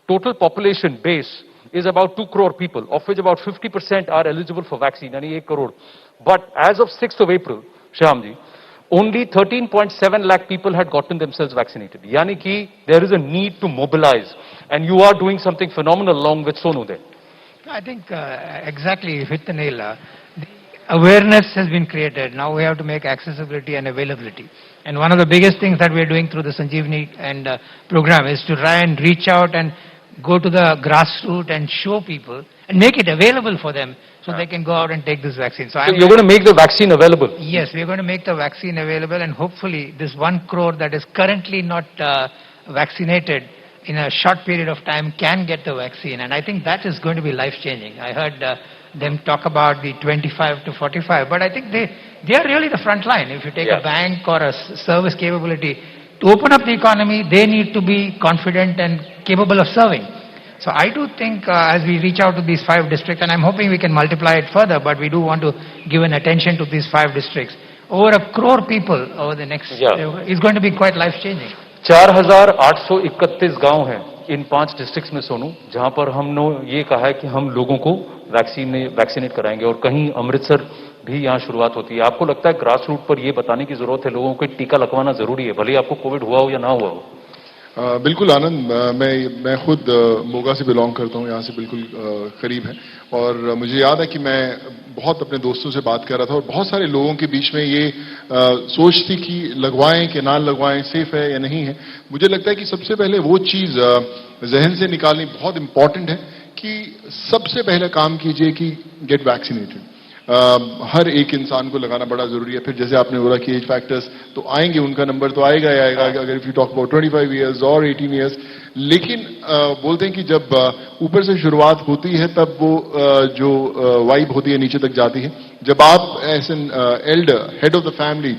total population base is about 2 crore people, of which about 50% are eligible for vaccine, यानी 1 crore. But as of 6th of April, Shyam ji, only 13.7 lakh people had gotten themselves vaccinated. Yani ki there is a need to mobilize, and you are doing something phenomenal along with Sonu there. I think exactly, you hit the nail. The awareness has been created. Now we have to make accessibility and availability. And one of the biggest things that we are doing through the Sanjeevani and program is to try and reach out and go to the grassroots and show people and make it available for them so they can go out and take this vaccine. So you're going to make the vaccine available? Yes, we're going to make the vaccine available, and hopefully this 1 crore that is currently not vaccinated in a short period of time can get the vaccine. And I think that is going to be life-changing. I heard them talk about the 25 to 45, but I think they are really the front line. If you take a bank or a service capability, to open up the economy, they need to be confident and capable of serving. So I do think as we reach out to these 5 districts, and I'm hoping we can multiply it further, but we do want to give an attention to these 5 districts. Over 1 crore people over the next, is going to be quite life-changing. 4,831 गांव हैं इन 5 districts में सोनू, जहां पर हमने ये कहा है कि हम लोगों को वैक्सीनेट कराएंगे, और कहीं अमृतसर भी यहाँ शुरुआत होती है. आपको लगता है ग्रास रूट पर ये बताने की जरूरत है लोगों को टीका लगवाना जरूरी है, भले आपको कोविड हुआ हो या ना हुआ हो? बिल्कुल आनंद, मैं खुद मोगा से बिलोंग करता हूं, यहाँ से बिल्कुल करीब है, और मुझे याद है कि मैं बहुत अपने दोस्तों से बात कर रहा था और बहुत सारे लोगों के बीच में ये सोच थी कि लगवाएं कि ना लगवाएं, सेफ है या नहीं है. मुझे लगता है कि सबसे पहले वो चीज जहन से निकालनी बहुत इंपॉर्टेंट है कि सबसे पहले काम कीजिए कि गेट वैक्सीनेटेड. हर एक इंसान को लगाना बड़ा जरूरी है। फिर जैसे आपने बोला कि एज फैक्टर्स तो आएंगे, उनका नंबर तो आएगा ही आएगा, अगर if you talk about 25 years और 18 इयर्स। लेकिन बोलते हैं कि जब ऊपर से शुरुआत होती है तब वो जो वाइब होती है नीचे तक जाती है। जब आप as an elder, head of the family,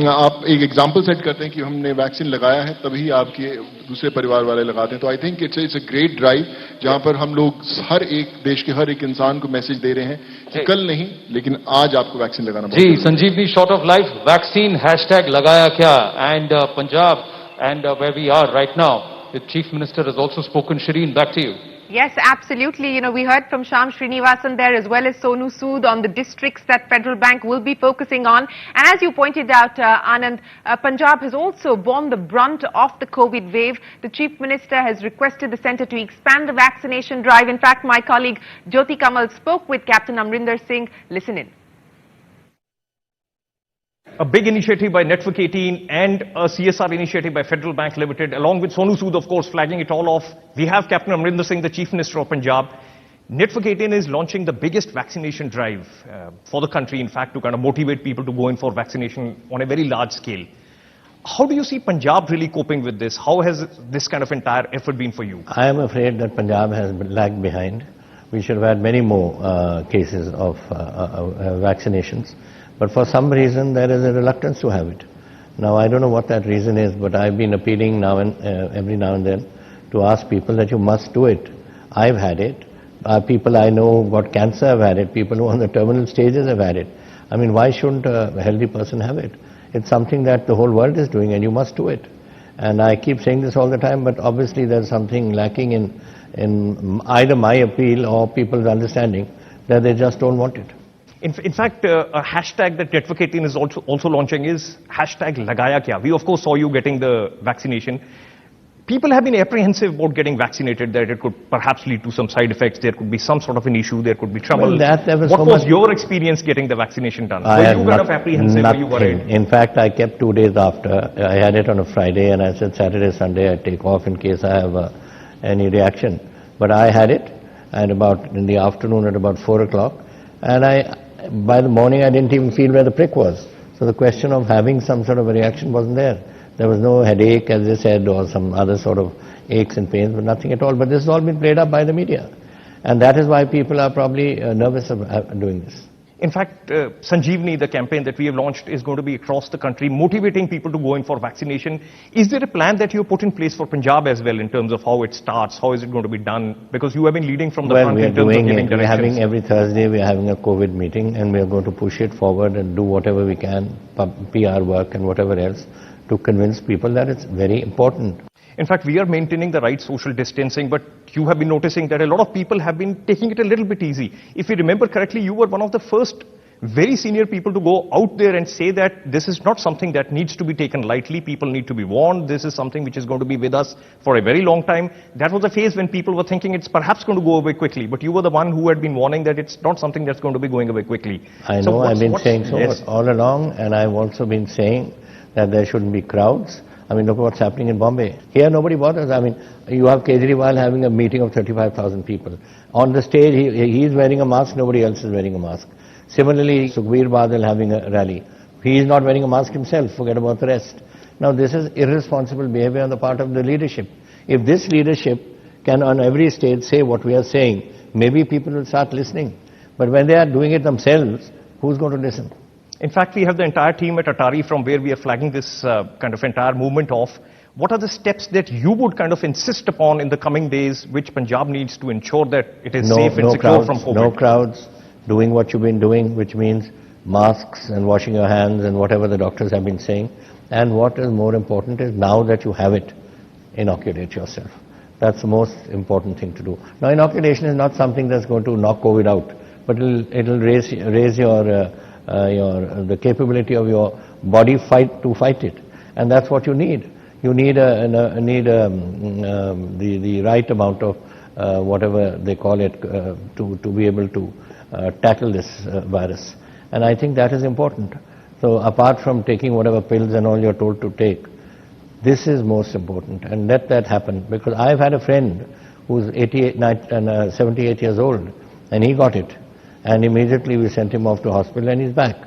आप एक एग्जाम्पल सेट करते हैं कि हमने वैक्सीन लगाया है, तभी आपके दूसरे परिवार वाले लगाते हैं। तो I think it's a great drive जहां पर हम लोग हर एक देश के हर एक इंसान को मैसेज दे रहे हैं कि कल नहीं लेकिन आज आपको वैक्सीन लगाना जी, Sanjeevani shot of life vaccine hashtag लगाया क्या, and Punjab and where we are right now, the chief minister has also spoken. Shireen, back to you. Yes, absolutely. You know, we heard from Shyam Srinivasan there as well as Sonu Sood on the districts that Federal Bank will be focusing on. And as you pointed out, Anand, Punjab has also borne the brunt of the COVID wave. The Chief Minister has requested the centre to expand the vaccination drive. In fact, my colleague Jyoti Kamal spoke with Captain Amrinder Singh. Listen in. A big initiative by Network 18 and a CSR initiative by Federal Bank Limited, along with Sonu Sood, of course, flagging it all off. We have Captain Amrinder Singh, the Chief Minister of Punjab. Network 18 is launching the biggest vaccination drive for the country, in fact, to kind of motivate people to go in for vaccination on a very large scale. How do you see Punjab really coping with this? How has this kind of entire effort been for you? I am afraid that Punjab has lagged behind. We should have had many more cases of vaccinations. But for some reason, there is a reluctance to have it. Now, I don't know what that reason is, but I've been appealing now and every now and then to ask people that you must do it. I've had it. People I know who've got cancer have had it. People who are on the terminal stages have had it. I mean, why shouldn't a healthy person have it? It's something that the whole world is doing, and you must do it. And I keep saying this all the time, but obviously there's something lacking in either my appeal or people's understanding that they just don't want it. In fact, a hashtag that Network 18 is also launching is hashtag Lagaya Kya. We of course saw you getting the vaccination. People have been apprehensive about getting vaccinated, that it could perhaps lead to some side effects, there could be some sort of an issue, there could be trouble. Well, what was your experience getting the vaccination done? Were you kind of apprehensive? Were you worried? In fact, I kept 2 days after. I had it on a Friday and I said Saturday, Sunday I take off in case I have any reaction. But I had it and in the afternoon at about 4 o'clock, and by the morning I didn't even feel where the prick was. So the question of having some sort of a reaction wasn't there. There was no headache, as they said, or some other sort of aches and pains, but nothing at all. But this has all been played up by the media. And that is why people are probably nervous of doing this. In fact, Sanjeevani, the campaign that we have launched, is going to be across the country, motivating people to go in for vaccination. Is there a plan that you have put in place for Punjab as well in terms of how it starts? How is it going to be done? Because you have been leading from the front in terms of giving directions. We're having every Thursday, we're having a COVID meeting, and we're going to push it forward and do whatever we can, PR work and whatever else, to convince people that it's very important. In fact, we are maintaining the right social distancing, but you have been noticing that a lot of people have been taking it a little bit easy. If you remember correctly, you were one of the first very senior people to go out there and say that this is not something that needs to be taken lightly. People need to be warned. This is something which is going to be with us for a very long time. That was a phase when people were thinking it's perhaps going to go away quickly, but you were the one who had been warning that it's not something that's going to be going away quickly. I know, I've been saying so all along, and I've also been saying that there shouldn't be crowds. I mean, look at what's happening in Bombay. Here, nobody bothers. I mean, you have Kejriwal having a meeting of 35,000 people. On the stage, he's wearing a mask, nobody else is wearing a mask. Similarly, Sukhbir Badal having a rally. He is not wearing a mask himself, forget about the rest. Now, this is irresponsible behavior on the part of the leadership. If this leadership can on every stage say what we are saying, maybe people will start listening. But when they are doing it themselves, who's going to listen? In fact, we have the entire team at Atari from where we are flagging this kind of entire movement off. What are the steps that you would kind of insist upon in the coming days, which Punjab needs to ensure that it is safe and secure from COVID? No crowds, doing what you've been doing, which means masks and washing your hands and whatever the doctors have been saying. And what is more important is now that you have it, inoculate yourself. That's the most important thing to do. Now, inoculation is not something that's going to knock COVID out, but it'll raise the capability of your body to fight it, and that's what you need. You need the right amount of whatever they call it to be able to tackle this virus, and I think that is important. So apart from taking whatever pills and all you're told to take, this is most important, and let that happen. Because I've had a friend who's 78 years old, and he got it. and immediately we sent him off to hospital and he's back.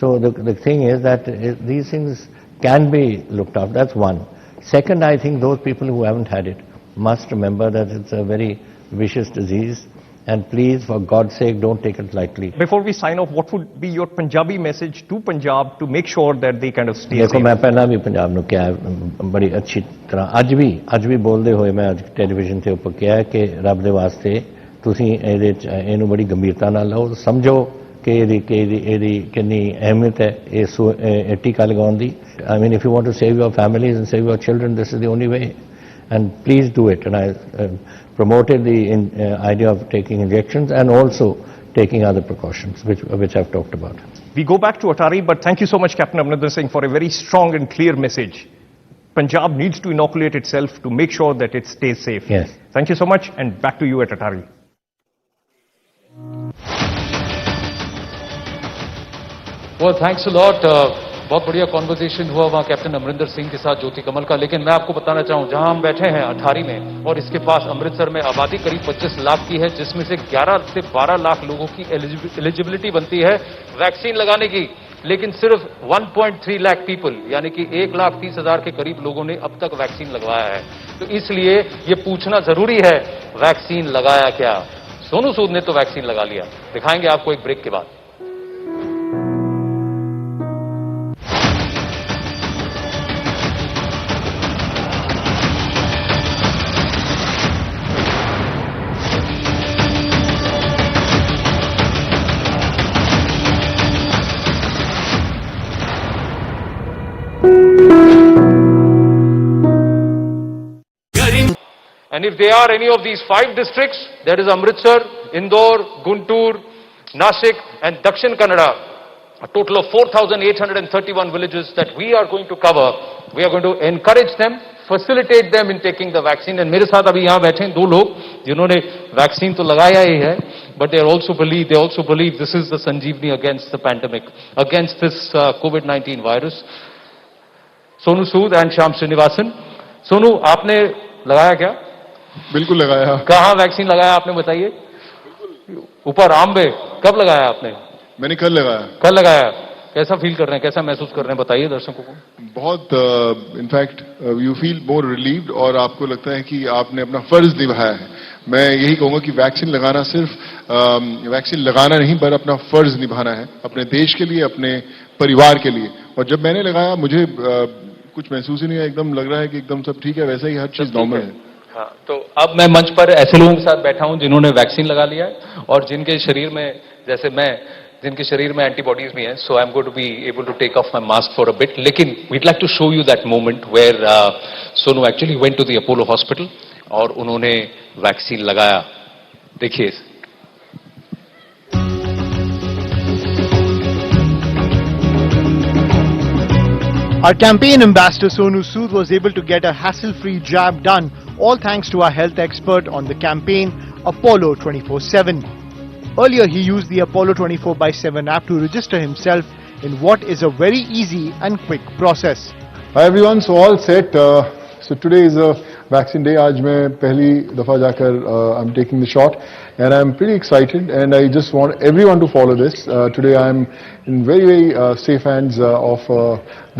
So the thing is that these things can be looked after. That's one. Second, I think those people who haven't had it must remember that it's a very vicious disease, and please, for God's sake, don't take it lightly. Before we sign off, what would be your Punjabi message to Punjab to make sure that they kind of stay देखो safe? मैं पहला भी पंजाब ਨੂੰ ਕਿਹਾ ਬੜੀ ਅੱਛੀ ਤਰ੍ਹਾਂ ਅੱਜ ਵੀ ਬੋਲਦੇ ਹੋਏ ਮੈਂ ਅੱਜ ਟੈਲੀਵਿਜ਼ਨ ਤੇ ਉੱਪਰ ਕਿਹਾ ਕਿ ਰੱਬ ਦੇ ਵਾਸਤੇ ਤੁਸੀਂ ਇਹਨੂੰ ਬੜੀ ਗੰਭੀਰਤਾ ਨਾਲ ਲਓ, ਸਮਝੋ ਕਿ ਇਹਦੀ ਕਿੰਨੀ ਅਹਿਮੀਅਤ ਹੈ ਇਹ ਟੀਕਾ ਲਗਾਉਣ ਦੀ. I mean, if you want to save your families and save your children, this is the only way. And please do it. And I promoted the idea of taking injections and also taking other precautions, which I've talked about. We go back to Atari, but thank you so much, Captain Amrinder Singh, for a very strong and clear message. Punjab needs to inoculate itself to make sure that it stays safe. Yes. Thank you so much, and back to you at Atari. Well, thanks a lot. बहुत बढ़िया conversation हुआ वहाँ captain Amarinder Singh के साथ ज्योति कमल का. लेकिन मैं आपको बताना चाहूँ, जहाँ हम बैठे हैं अठारी में, और इसके पास अमृतसर में आबादी करीब 25 लाख की है, जिसमें से 11 से 12 लाख लोगों की एलिजिबिलिटी बनती है वैक्सीन लगाने की. लेकिन सिर्फ 1.3 लाख पीपल, यानी कि 1,30,000 के करीब लोगों ने अब तक वैक्सीन लगवाया है. तो इसलिए ये पूछना जरूरी है, वैक्सीन लगाया क्या? सोनू सूद ने तो वैक्सीन लगा लिया. दिखाएंगे आपको एक ब्रेक के बाद. And if they are any of these 5 districts, that is Amritsar, Indore, Guntur, Nashik and Dakshin Kannada, a total of 4,831 villages that we are going to cover. We are going to encourage them, facilitate them in taking the vaccine. And मेरे साथ अभी यहाँ बैठे हैं 2 लोग जिन्होंने vaccine तो लगाया ही है, but they also believe this is the Sanjeevani against the pandemic, against this COVID-19 virus. Sonu Sood and Shyam Srinivasan. Sonu, आपने लगाया क्या? बिल्कुल लगाया. कहाँ वैक्सीन लगाया आपने, बताइए? ऊपर आम्बे. कब लगाया आपने? मैंने कल लगाया. कल लगाया. कैसा फील कर रहे हैं, कैसा महसूस कर रहे हैं, बताइए दर्शकों को. बहुत in fact you feel more relieved, और आपको लगता है कि आपने अपना फर्ज निभाया है. मैं यही कहूंगा कि वैक्सीन लगाना सिर्फ वैक्सीन लगाना नहीं, पर अपना फर्ज निभाना है, अपने देश के लिए, अपने परिवार के लिए. और जब मैंने लगाया, मुझे कुछ महसूस ही नहीं है. एकदम लग रहा है कि एकदम सब ठीक है, वैसे ही हर चीज नॉर्मल है. हाँ, तो अब मैं मंच पर ऐसे लोगों के साथ बैठा हूं जिन्होंने वैक्सीन लगा लिया है और जिनके शरीर में, जैसे मैं, जिनके शरीर में एंटीबॉडीज भी हैं. So I am going to be able to take off my mask for a bit. लेकिन we'd like to show you that moment where Sonu actually went to the Apollo hospital और उन्होंने वैक्सीन लगाया. देखिए. Our campaign ambassador Sonu Sood was able to get a hassle-free jab done, all thanks to our health expert on the campaign, Apollo 24/7. Earlier, he used the Apollo 24/7 app to register himself in what is a very easy and quick process. Hi everyone, so all set. So today is a vaccine day. आज मैं पहली दफा जाकर I'm taking the shot, and I'm pretty excited, and I just want everyone to follow this. Today I'm in very safe hands of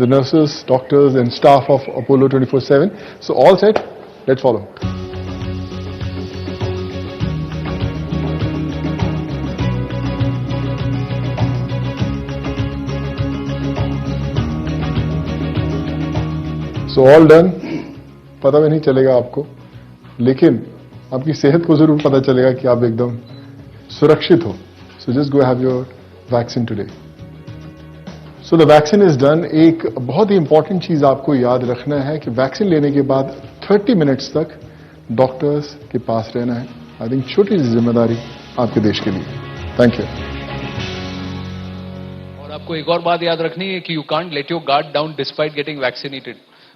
the nurses, doctors, and staff of Apollo 24/7. So all set. Let's follow. So all done. पता भी नहीं चलेगा आपको, लेकिन आपकी सेहत को जरूर पता चलेगा कि आप एकदम सुरक्षित हो. So just go have your vaccine today. So the vaccine is done. एक बहुत ही इंपॉर्टेंट चीज आपको याद रखना है कि वैक्सीन लेने के बाद 30 मिनट्स तक डॉक्टर्स के पास रहना है. आई थिंक छोटी सी जिम्मेदारी आपके देश के लिए. Thank you. और आपको एक और बात याद रखनी है कि you can't let your guard down despite getting vaccinated.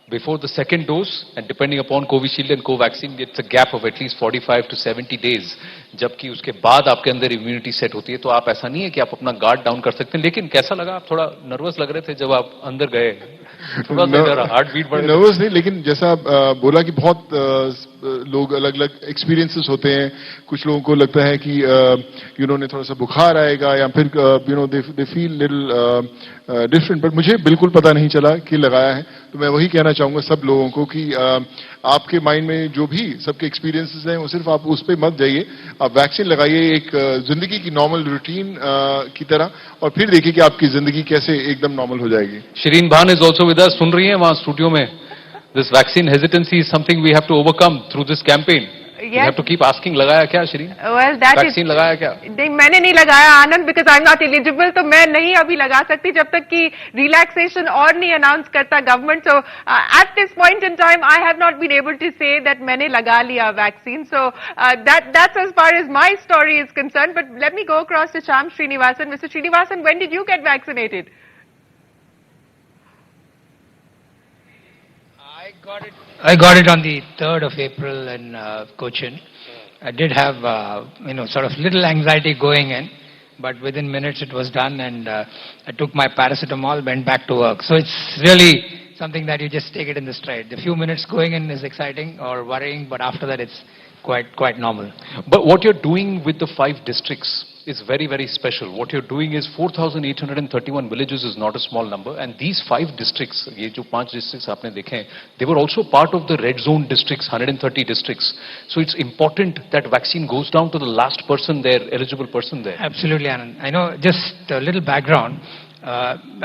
before the second dose, and depending upon Covishield and Covaxin, it's a gap of at least 45 to 70 days. जबकि उसके बाद आपके अंदर इम्यूनिटी सेट होती है, तो आप ऐसा नहीं है कि आप अपना गार्ड डाउन कर सकते हैं. लेकिन कैसा लगा, आप थोड़ा नर्वस लग रहे थे जब आप अंदर गए, थोड़ा सा हार्ट बीट बढ़ गया? नर्वस नहीं, लेकिन जैसा बोला कि बहुत लोग अलग अलग एक्सपीरियंसेस होते हैं. कुछ लोगों को लगता है कि उन्हें थोड़ा सा बुखार आएगा, या फिर they feel little different. But मुझे बिल्कुल पता नहीं चला कि लगाया है. तो मैं वही कहना चाहूंगा सब लोगों को कि आपके माइंड में जो भी सबके एक्सपीरियंसेस हैं, वो सिर्फ आप उस पर मत जाइए. आप वैक्सीन लगाइए एक जिंदगी की नॉर्मल रूटीन की तरह, और फिर देखिए कि आपकी जिंदगी कैसे एकदम नॉर्मल हो जाएगी. Shireen Bhan is also with us, सुन रही हैं वहां स्टूडियो में. This vaccine hesitancy is something we have to overcome through this campaign. You have to keep asking, लगाया क्या श्री? Well, that वैक्सीन लगाया क्या? नहीं, मैंने नहीं लगाया आनंद, because I'm not eligible, तो मैं नहीं अभी लगा सकती जब तक कि relaxation और नहीं announce करता government. So at this point in time, I have not been able to say that मैंने लगा लिया vaccine. So that's as far as my story is concerned. But let me go across to Shyam Srinivasan. Mr. Srinivasan, when did you get vaccinated? I got it on the 3rd of April in Cochin. I did have, sort of little anxiety going in, but within minutes it was done, and I took my paracetamol, went back to work. So it's really something that you just take it in the stride. The few minutes going in is exciting or worrying, but after that it's quite normal. But what you're doing with the 5 districts is very, very special. What you're doing is 4,831 villages is not a small number, and these 5 districts, ये जो 5 districts आपने देखे हैं, they were also part of the red zone districts, 130 districts. So it's important that vaccine goes down to the last person there, eligible person there. Absolutely, Anand. I know, just a little background.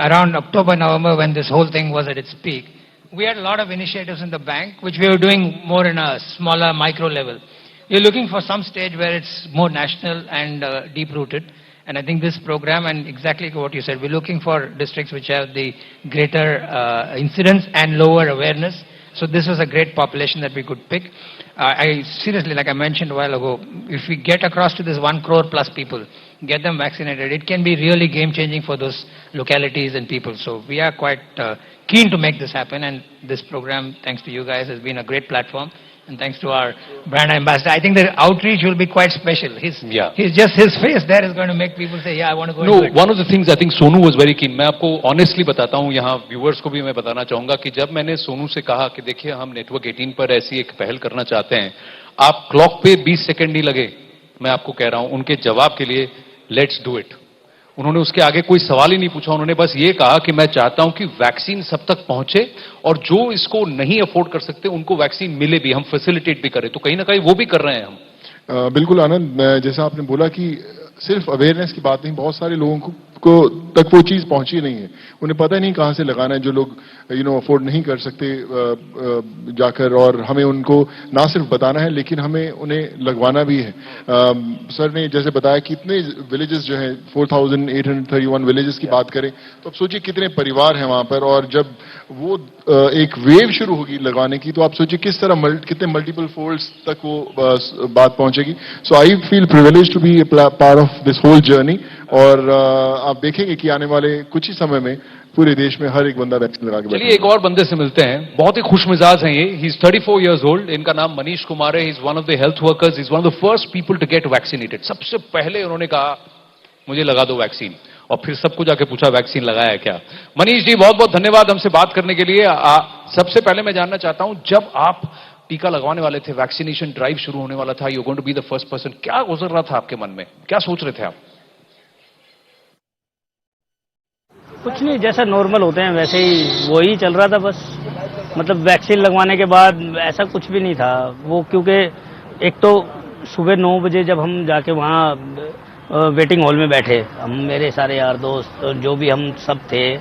Around October, November, when this whole thing was at its peak, we had a lot of initiatives in the bank, which we were doing more in a smaller micro level. We're looking for some stage where it's more national and deep-rooted. And I think this program, and exactly what you said, we're looking for districts which have the greater incidence and lower awareness. So this was a great population that we could pick. I seriously, like I mentioned a while ago, if we get across to this 1 crore plus people, get them vaccinated, it can be really game-changing for those localities and people. So we are quite keen to make this happen, and this program, thanks to you guys, has been a great platform. And thanks to our brand ambassador, I think the outreach will be quite special. His face there is going to make people say, yeah, I want to go. No, one of the things I think Sonu was very keen. मैं आपको honestly बताता हूँ, यहाँ viewers को भी मैं बताना चाहूँगा कि जब मैंने सोनू से कहा कि देखिए हम नेटवर्क 18 पर ऐसी एक पहल करना चाहते हैं, आप क्लॉक पे 20 सेकंड नहीं लगे, मैं आपको कह रहा हूँ, उनके जवाब के लिए लेट्स डू इट. उन्होंने उसके आगे कोई सवाल ही नहीं पूछा. उन्होंने बस ये कहा कि मैं चाहता हूं कि वैक्सीन सब तक पहुंचे, और जो इसको नहीं अफोर्ड कर सकते उनको वैक्सीन मिले भी, हम फैसिलिटेट भी करें. तो कहीं ना कहीं वो भी कर रहे हैं हम. बिल्कुल आनंद, जैसा आपने बोला कि सिर्फ अवेयरनेस की बात नहीं, बहुत सारे लोगों को तक वो चीज पहुंची नहीं है. उन्हें पता नहीं कहां से लगाना है. जो लोग अफोर्ड नहीं कर सकते जाकर, और हमें उनको ना सिर्फ बताना है लेकिन हमें उन्हें लगवाना भी है. सर ने जैसे बताया कि इतने विलेजेस जो हैं, 4,831 विलेजेस की बात करें तो अब सोचिए कितने परिवार हैं वहां पर, और जब वो एक वेव शुरू होगी लगवाने की तो आप सोचिए किस तरह कितने मल्टीपल फोल्ड्स तक वो बात पहुंचेगी. So I feel privilege to be part of this whole journey, और आप देखेंगे कि आने वाले कुछ ही समय में पूरे देश में हर एक बंदा वैक्सीन लगा के बैठेगा. चलिए एक और बंदे से मिलते हैं, बहुत ही खुशमिजाज हैं ये. He is 34 years old. इनका नाम मनीष कुमार है. He is one of the health workers. He is one of the first people to get vaccinated. सबसे पहले उन्होंने कहा मुझे लगा दो वैक्सीन, और फिर सबको जाके पूछा वैक्सीन लगाया है क्या. मनीष जी, बहुत बहुत धन्यवाद हमसे बात करने के लिए. सबसे पहले मैं जानना चाहता हूं, जब आप टीका लगवाने वाले थे, वैक्सीनेशन ड्राइव शुरू होने वाला था, you going to be the first person, क्या गुजर रहा था आपके मन में, क्या सोच रहे थे आप? कुछ नहीं, जैसा नॉर्मल होते हैं वैसे ही वही चल रहा था बस. मतलब वैक्सीन लगवाने के बाद ऐसा कुछ भी नहीं था वो, क्योंकि एक तो सुबह 9 बजे जब हम जाके वहाँ वेटिंग हॉल में बैठे, हम मेरे सारे यार दोस्त जो भी हम सब थे,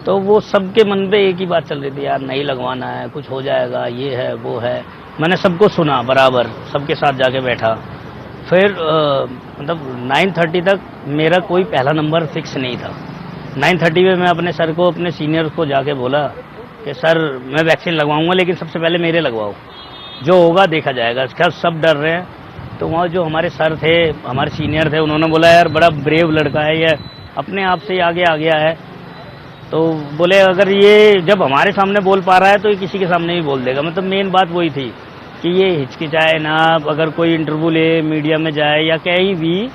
तो वो सबके मन पे एक ही बात चल रही थी, यार नहीं लगवाना है, कुछ हो जाएगा, ये है वो है. मैंने सबको सुना बराबर, सबके साथ जाके बैठा. फिर मतलब 9:30 तक मेरा कोई पहला नंबर फिक्स नहीं था. 9:30 में मैं अपने सर को, अपने सीनियर को जाके बोला कि सर मैं वैक्सीन लगवाऊंगा, लेकिन सबसे पहले मेरे लगवाओ, जो होगा देखा जाएगा. क्या सब डर रहे हैं. तो वहाँ जो हमारे सर थे, हमारे सीनियर थे, उन्होंने बोला यार बड़ा ब्रेव लड़का है, ये अपने आप से ही आगे आ गया है. तो बोले अगर ये जब हमारे सामने बोल पा रहा है तो ये किसी के सामने भी बोल देगा। मतलब मेन बात वही थी कि ये हिचकिचाए ना, अगर कोई इंटरव्यू ले, मीडिया में जाए या कहीं भी,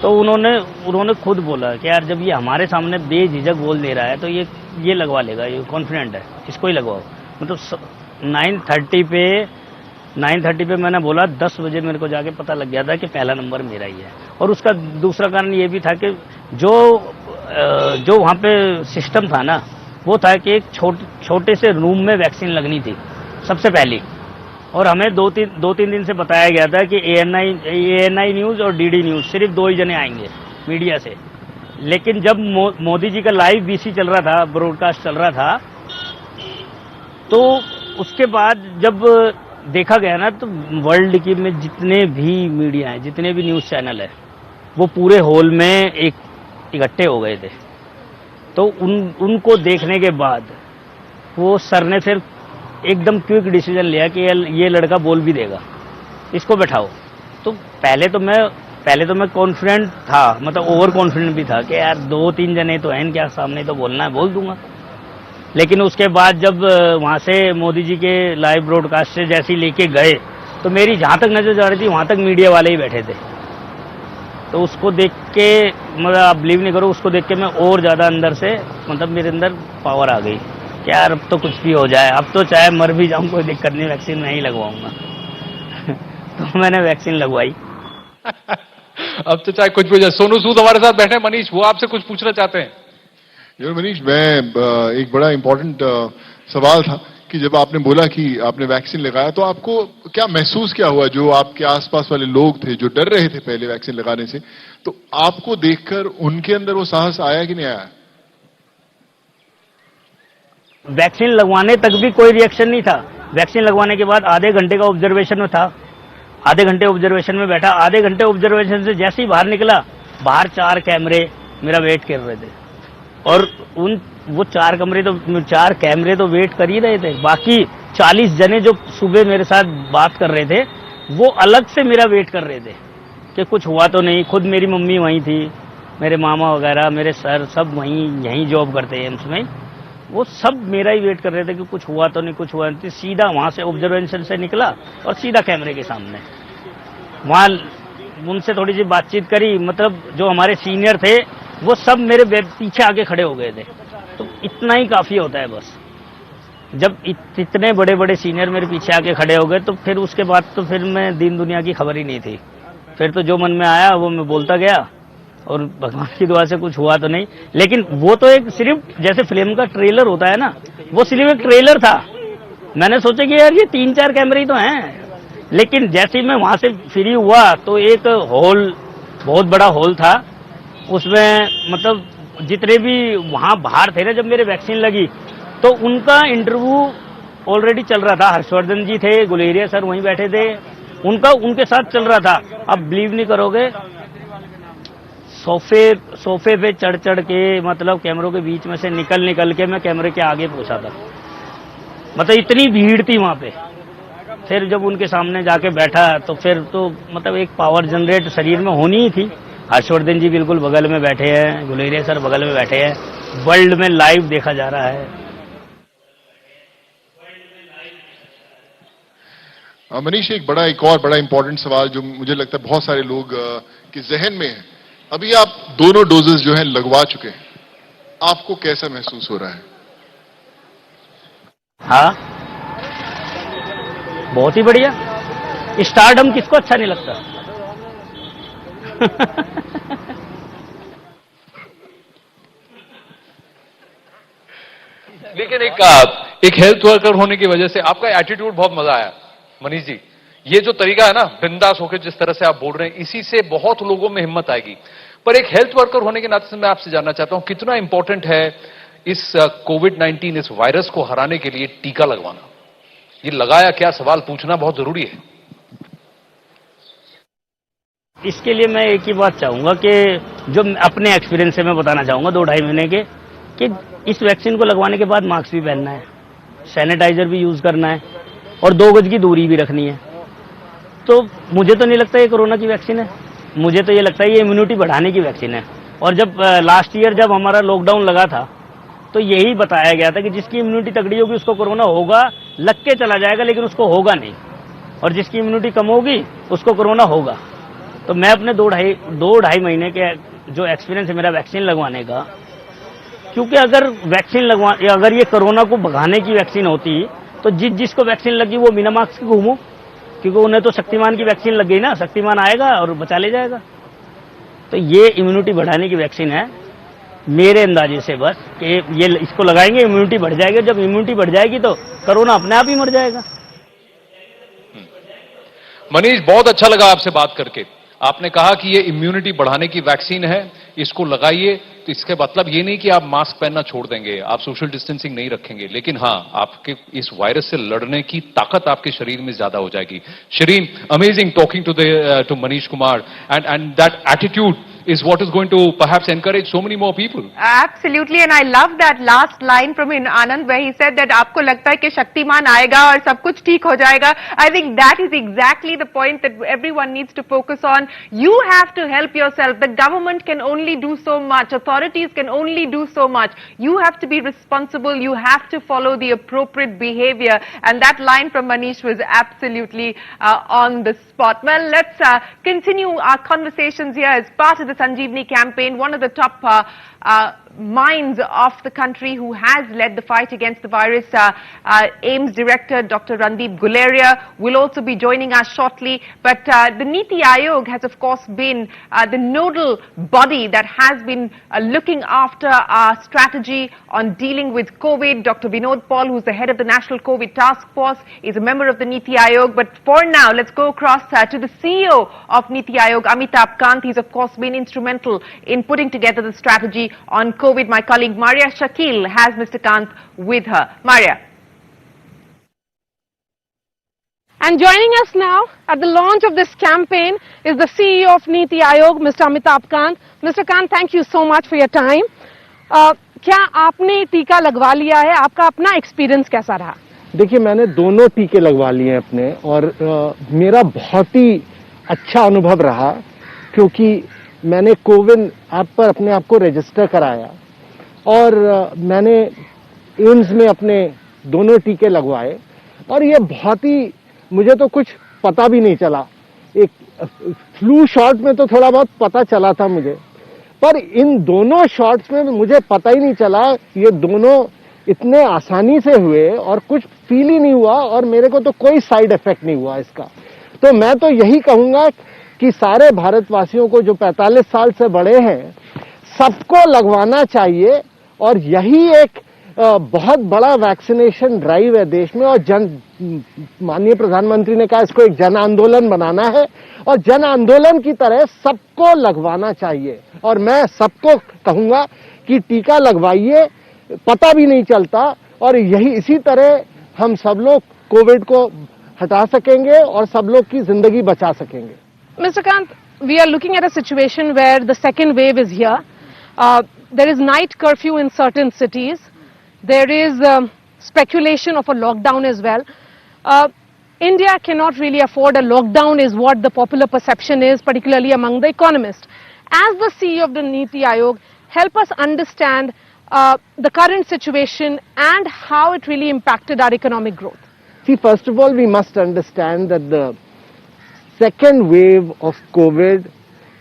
तो उन्होंने खुद बोला कि यार जब ये हमारे सामने बेझिझक बोल दे रहा है तो ये लगवा लेगा, ये कॉन्फिडेंट है, इसको ही लगवाओ। मतलब 9:30 पे मैंने बोला, 10 बजे मेरे को जाके पता लग गया था कि पहला नंबर मेरा ही है। और उसका दूसरा कारण ये भी था कि जो वहाँ पे सिस्टम था ना, वो था कि एक छोटे से रूम में वैक्सीन लगनी थी सबसे पहली, और हमें दो तीन दिन से बताया गया था कि ANI न्यूज़ और DD न्यूज़ सिर्फ 2 ही जने आएंगे मीडिया से। लेकिन जब मोदी जी का लाइव BC चल रहा था, ब्रॉडकास्ट चल रहा था, तो उसके बाद जब देखा गया ना, तो वर्ल्ड की में जितने भी मीडिया हैं, जितने भी न्यूज़ चैनल है, वो पूरे हॉल में इकट्ठे हो गए थे। तो उनको देखने के बाद वो सर ने फिर एकदम क्विक डिसीजन लिया कि ये लड़का बोल भी देगा, इसको बैठाओ। तो पहले तो मैं कॉन्फिडेंट था, मतलब ओवर कॉन्फिडेंट भी था कि यार 2-3 जने तो हैं इनके सामने, तो बोलना है बोल दूंगा। लेकिन उसके बाद जब वहाँ से मोदी जी के लाइव ब्रॉडकास्ट से जैसे ही लेके गए, तो मेरी जहाँ तक नजर जा रही थी वहाँ तक मीडिया वाले ही बैठे थे। तो उसको देख के, मतलब आप बिलीव नहीं करो, उसको देख के मैं और ज़्यादा अंदर से, मतलब मेरे अंदर पावर आ गई कि यार अब तो कुछ भी हो जाए, अब तो चाहे मर भी जाऊँ कोई दिक्कत नहीं, वैक्सीन मैं ही लगवाऊंगा। तो मैंने वैक्सीन लगवाई। अब तो चाहे कुछ भी हो जाए। सोनू सूद हमारे साथ बैठे, मनीष वो आपसे कुछ पूछना चाहते हैं। मनीष, मैं एक बड़ा इंपॉर्टेंट सवाल था कि जब आपने बोला कि आपने वैक्सीन लगाया, तो आपको क्या महसूस क्या हुआ? जो आपके आसपास वाले लोग थे जो डर रहे थे पहले वैक्सीन लगाने से, तो आपको देखकर उनके अंदर वो साहस आया कि नहीं आया? वैक्सीन लगवाने तक भी कोई रिएक्शन नहीं था। वैक्सीन लगवाने के बाद आधे घंटे का ऑब्जर्वेशन में था, आधे घंटे ऑब्जर्वेशन में बैठा, आधे घंटे ऑब्जर्वेशन से जैसे ही बाहर निकला, बाहर 4 कैमरे मेरा वेट कर रहे थे। और वो 4 कैमरे तो वेट कर ही रहे थे। बाकी 40 जने जो सुबह मेरे साथ बात कर रहे थे, वो अलग से मेरा वेट कर रहे थे कि कुछ हुआ तो नहीं। खुद मेरी मम्मी वहीं थी, मेरे मामा वगैरह, मेरे सर सब यहीं जॉब करते हैं एम्स में, वो सब मेरा ही वेट कर रहे थे कि कुछ हुआ तो नहीं, कुछ हुआ नहीं। सीधा वहाँ से ऑब्जर्वेशन से निकला और सीधा कैमरे के सामने वहाँ उनसे थोड़ी सी बातचीत करी। मतलब जो हमारे सीनियर थे वो सब मेरे पीछे आके खड़े हो गए थे। तो इतना ही काफ़ी होता है बस। जब इतने बड़े बड़े सीनियर मेरे पीछे आके खड़े हो गए, तो फिर उसके बाद तो फिर मैं दीन दुनिया की खबर ही नहीं थी। फिर तो जो मन में आया वो मैं बोलता गया, और भगवान की दुआ से कुछ हुआ तो नहीं। लेकिन वो तो एक सिर्फ जैसे फिल्म का ट्रेलर होता है ना, वो सिर्फ एक ट्रेलर था। मैंने सोचा कि यार ये 3-4 कैमरे ही तो हैं। लेकिन जैसे ही मैं वहाँ से फ्री हुआ, तो एक हॉल, बहुत बड़ा हॉल था, उसमें मतलब जितने भी वहाँ बाहर थे ना, जब मेरे वैक्सीन लगी तो उनका इंटरव्यू ऑलरेडी चल रहा था। हर्षवर्धन जी थे, गुलेरिया सर वहीं बैठे थे, उनके साथ चल रहा था। अब बिलीव नहीं करोगे, सोफे पे चढ़ के, मतलब कैमरों के बीच में से निकल के मैं कैमरे के आगे पहुंचा था। मतलब इतनी भीड़ थी वहां पे। फिर जब उनके सामने जाके बैठा, तो फिर तो मतलब एक पावर जनरेट शरीर में होनी ही थी। हर्षवर्धन जी बिल्कुल बगल में बैठे हैं, गुलेरिया सर बगल में बैठे हैं, वर्ल्ड में लाइव देखा जा रहा है। मनीष, एक और बड़ा इंपॉर्टेंट सवाल जो मुझे लगता है बहुत सारे लोग के जहन में है। अभी आप दोनों डोजेस जो है लगवा चुके हैं, आपको कैसा महसूस हो रहा है? हाँ, बहुत ही बढ़िया। स्टारडम किसको अच्छा नहीं लगता? लेकिन एक हेल्थ वर्कर होने की वजह से आपका एटीट्यूड बहुत मजा आया मनीष जी। ये जो तरीका है ना, बिंदास होकर जिस तरह से आप बोल रहे हैं, इसी से बहुत लोगों में हिम्मत आएगी। पर एक हेल्थ वर्कर होने के नाते से मैं आपसे जानना चाहता हूं, कितना इंपॉर्टेंट है इस कोविड-19 इस वायरस को हराने के लिए टीका लगवाना? ये लगाया क्या, सवाल पूछना बहुत जरूरी है। इसके लिए मैं एक ही बात चाहूंगा कि जो अपने एक्सपीरियंस से मैं बताना चाहूंगा 2-2.5 महीने के, कि इस वैक्सीन को लगवाने के बाद मास्क भी पहनना है, सैनिटाइजर भी यूज करना है, और 2 गज की दूरी भी रखनी है। तो मुझे तो नहीं लगता ये कोरोना की वैक्सीन है, मुझे तो ये लगता है ये इम्यूनिटी बढ़ाने की वैक्सीन है। और जब लास्ट ईयर जब हमारा लॉकडाउन लगा था, तो यही बताया गया था कि जिसकी इम्यूनिटी तगड़ी होगी उसको कोरोना होगा, लग के चला जाएगा, लेकिन उसको होगा नहीं, और जिसकी इम्यूनिटी कम होगी उसको कोरोना होगा। तो मैं अपने दो ढाई महीने के जो एक्सपीरियंस है मेरा वैक्सीन लगवाने का, क्योंकि अगर ये कोरोना को भगाने की वैक्सीन होती तो जिसको वैक्सीन लगी वो बिना मास्क के घूमो, क्योंकि उन्हें तो शक्तिमान की वैक्सीन लग गई ना, शक्तिमान आएगा और बचा ले जाएगा। तो ये इम्यूनिटी बढ़ाने की वैक्सीन है मेरे अंदाजे से, बस कि ये इसको लगाएंगे इम्यूनिटी बढ़ जाएगी, जब इम्यूनिटी बढ़ जाएगी तो कोरोना अपने आप ही मर जाएगा। मनीष, बहुत अच्छा लगा आपसे बात करके। आपने कहा कि ये इम्यूनिटी बढ़ाने की वैक्सीन है, इसको लगाइए, तो इसके मतलब ये नहीं कि आप मास्क पहनना छोड़ देंगे, आप सोशल डिस्टेंसिंग नहीं रखेंगे, लेकिन हाँ, आपके इस वायरस से लड़ने की ताकत आपके शरीर में ज्यादा हो जाएगी। Shireen, amazing talking to Manish Kumar, and that attitude is what is going to perhaps encourage so many more people. Absolutely, and I love that last line from Anand where he said that आपको लगता है कि शक्तिमान आएगा और सब कुछ ठीक हो जाएगा. I think that is exactly the point that everyone needs to focus on. You have to help yourself. The government can only do so much. Authorities can only do so much. You have to be responsible. You have to follow the appropriate behavior. And that line from Manish was absolutely on the spot. Well, let's continue our conversations here as part of the Sanjeevani campaign. One of the top minds of the country who has led the fight against the virus, AIIMS Director Dr. Randeep Guleria will also be joining us shortly. But the Niti Aayog has of course been the nodal body that has been looking after our strategy on dealing with COVID. Dr. Vinod Paul, who's the head of the National COVID Task Force, is a member of the Niti Aayog. But for now, let's go across to the CEO of Niti Aayog, Amitabh Kant. He's of course been instrumental in putting together the strategy on COVID. My colleague Maria Shakil has Mr. Kant with her. Maria. And joining us now at the launch of this campaign is the CEO of Niti Aayog, Mr. Amitabh Kant. Mr. Kant, thank you so much for your time. क्या आपने टीका लगवा लिया है? आपका अपना experience कैसा रहा? देखिए, मैंने दोनों टीके लगवा लिए हैं अपने, और मेरा बहुत ही अच्छा अनुभव रहा, क्योंकि मैंने कोविन ऐप पर अपने आप को रजिस्टर कराया और मैंने एम्स में अपने दोनों टीके लगवाए, और ये बहुत ही, मुझे तो कुछ पता भी नहीं चला। एक फ्लू शॉट में तो थोड़ा बहुत पता चला था मुझे, पर इन दोनों शॉट्स में मुझे पता ही नहीं चला। ये दोनों इतने आसानी से हुए और कुछ फील ही नहीं हुआ, और मेरे को तो कोई साइड इफेक्ट नहीं हुआ इसका। तो मैं तो यही कहूंगा कि सारे भारतवासियों को जो 45 साल से बड़े हैं, सबको लगवाना चाहिए, और यही एक बहुत बड़ा वैक्सीनेशन ड्राइव है देश में। और माननीय प्रधानमंत्री ने कहा इसको एक जन आंदोलन बनाना है, और जन आंदोलन की तरह सबको लगवाना चाहिए। और मैं सबको कहूंगा कि टीका लगवाइए, पता भी नहीं चलता, और यही इसी तरह हम सब लोग कोविड को हटा सकेंगे और सब लोग की जिंदगी बचा सकेंगे। Mr. Kant, we are looking at a situation where the second wave is here. There is night curfew in certain cities. There is speculation of a lockdown as well. India cannot really afford a lockdown is what the popular perception is, particularly among the economists. As the CEO of the Niti Aayog, help us understand the current situation and how it really impacted our economic growth. See, first of all, we must understand that the second wave of COVID,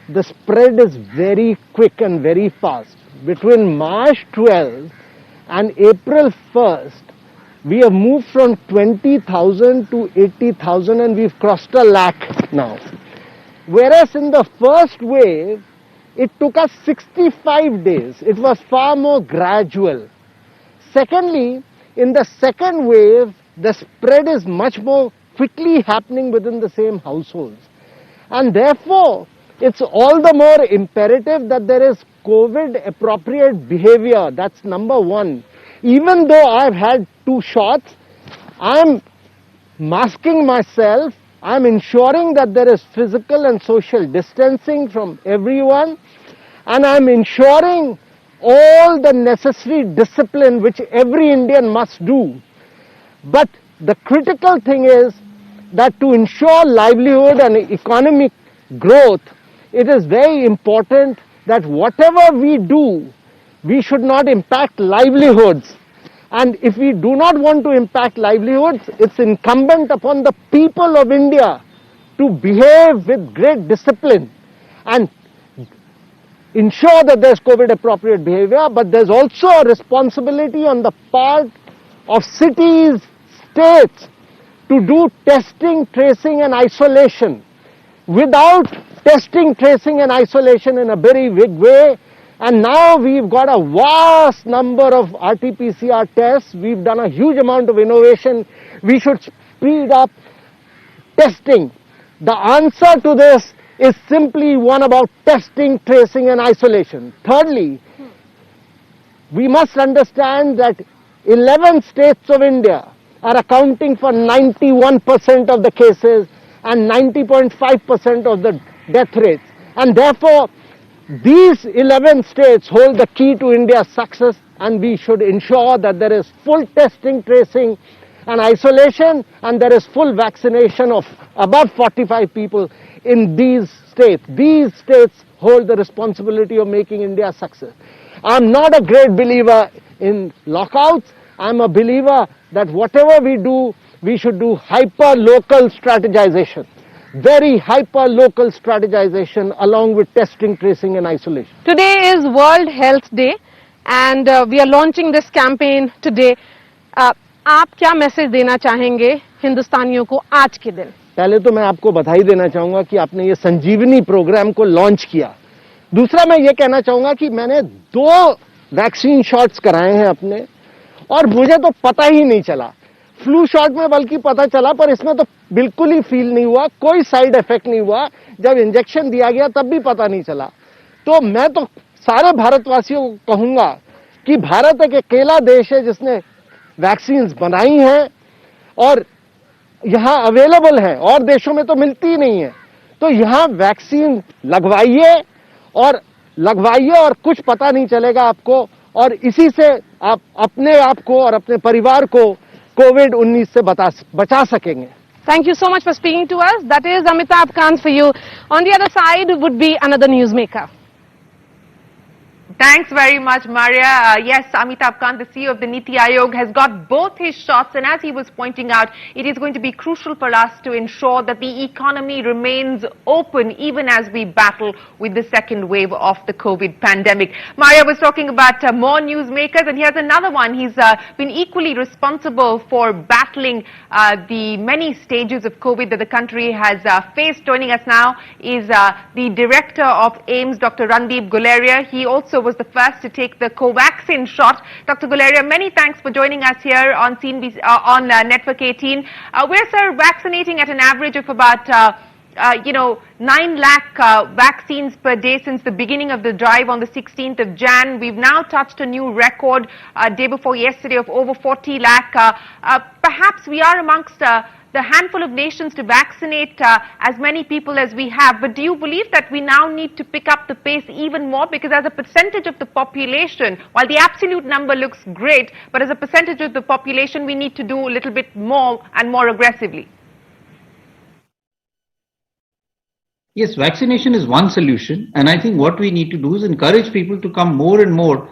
the spread is very quick and very fast. Between March 12 and April 1st, we have moved from 20,000 to 80,000, and we've crossed 1 lakh now. Whereas in the first wave, it took us 65 days. It was far more gradual. Secondly, in the second wave, the spread is much more quickly happening within the same households. And therefore, it's all the more imperative that there is COVID appropriate behavior. That's number one. Even though I've had 2 shots, I'm masking myself. I'm ensuring that there is physical and social distancing from everyone. And I'm ensuring all the necessary discipline which every Indian must do. But the critical thing is that to ensure livelihood and economic growth, it is very important that whatever we do, we should not impact livelihoods. And if we do not want to impact livelihoods, it's incumbent upon the people of India to behave with great discipline and ensure that there's COVID appropriate behavior, but there's also a responsibility on the part of cities, states to do testing, tracing and isolation. Without testing, tracing and isolation in a very big way, and now we've got a vast number of RT-PCR tests, we've done a huge amount of innovation, we should speed up testing. The answer to this is simply one about testing, tracing and isolation. Thirdly, we must understand that 11 states of India are accounting for 91% of the cases and 90.5% of the death rates. And therefore, these 11 states hold the key to India's success, and we should ensure that there is full testing, tracing and isolation, and there is full vaccination of above 45 people in these states. These states hold the responsibility of making India a success. I'm not a great believer in lockouts. I'm a believer that whatever we do, we should do hyper-local strategization. Very hyper-local strategization along with testing, tracing and isolation. Today is World Health Day and we are launching this campaign today. आप क्या message देना चाहेंगे हिंदुस्तानियों को आज के दिन? पहले तो मैं आपको बधाई देना चाहूंगा कि आपने ये संजीवनी प्रोग्राम को लॉन्च किया. दूसरा मैं ये कहना चाहूंगा कि मैंने 2 वैक्सीन शॉट्स कराए हैं अपने और मुझे तो पता ही नहीं चला. फ्लू शॉट में बल्कि पता चला, पर इसमें तो बिल्कुल ही फील नहीं हुआ, कोई साइड इफेक्ट नहीं हुआ. जब इंजेक्शन दिया गया तब भी पता नहीं चला. तो मैं तो सारे भारतवासियों को कहूंगा कि भारत एक अकेला देश है जिसने वैक्सीन्स बनाई हैं और यहाँ अवेलेबल है, और देशों में तो मिलती ही नहीं है. तो यहाँ वैक्सीन लगवाइए और कुछ पता नहीं चलेगा आपको, और इसी से आप अपने आप को और अपने परिवार को कोविड-19 से बचा सकेंगे. Thank you so much for speaking to us. That is Amitabh Kant for you. On the other side would be another newsmaker. Thanks very much, Maria. Yes, Amitabh Kant, the CEO of the Niti Aayog, has got both his shots, and as he was pointing out, it is going to be crucial for us to ensure that the economy remains open even as we battle with the second wave of the COVID pandemic. Maria was talking about more newsmakers, and here's another one. He's been equally responsible for battling the many stages of COVID that the country has faced. Joining us now is the director of AIIMS, Dr. Randeep Guleria. He also was the first to take the Covaxin shot. Dr. Guleria, many thanks for joining us here on Network 18. We're, sir, vaccinating at an average of about 9 lakh vaccines per day since the beginning of the drive on the 16th of Jan. We've now touched a new record day before yesterday of over 40 lakh. Perhaps we are amongst the handful of nations to vaccinate as many people as we have. But do you believe that we now need to pick up the pace even more? Because as a percentage of the population, while the absolute number looks great, but as a percentage of the population, we need to do a little bit more and more aggressively. Yes, vaccination is one solution, and I think what we need to do is encourage people to come more and more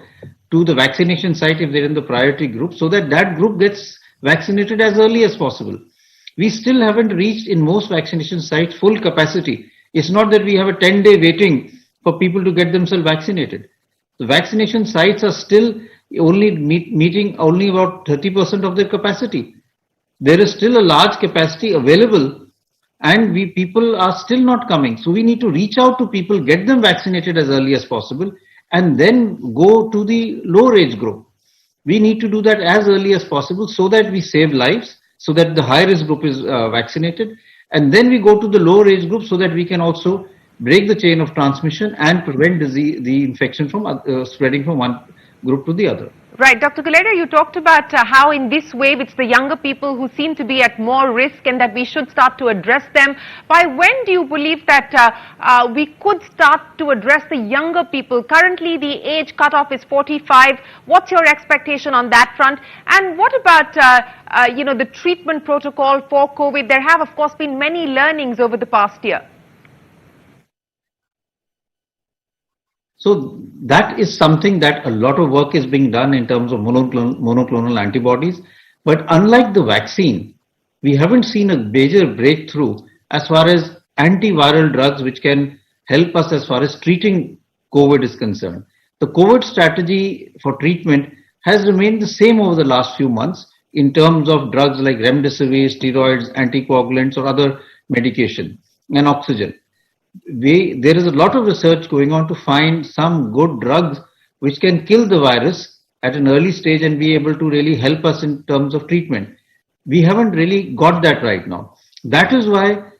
to the vaccination site if they're in the priority group, so that that group gets vaccinated as early as possible. We still haven't reached in most vaccination sites full capacity. It's not that we have a 10-day waiting for people to get themselves vaccinated. The vaccination sites are still only meeting only about 30% of their capacity. There is still a large capacity available, and people are still not coming. So we need to reach out to people, get them vaccinated as early as possible, and then go to the lower age group. We need to do that as early as possible so that we save lives, so that the high risk group is vaccinated, and then we go to the lower age group so that we can also break the chain of transmission and prevent the infection from spreading from one group to the other. Right. Dr. Guleria, you talked about how in this wave it's the younger people who seem to be at more risk and that we should start to address them. By when do you believe that we could start to address the younger people? Currently, the age cutoff is 45. What's your expectation on that front? And what about, the treatment protocol for COVID? There have, of course, been many learnings over the past year. So that is something that a lot of work is being done in terms of monoclonal antibodies. But unlike the vaccine, we haven't seen a major breakthrough as far as antiviral drugs which can help us as far as treating COVID is concerned. The COVID strategy for treatment has remained the same over the last few months in terms of drugs like remdesivir, steroids, anticoagulants or other medication and oxygen. There is a lot of research going on to find some good drugs which can kill the virus at an early stage and be able to really help us in terms of treatment. We haven't really got that right now. That is why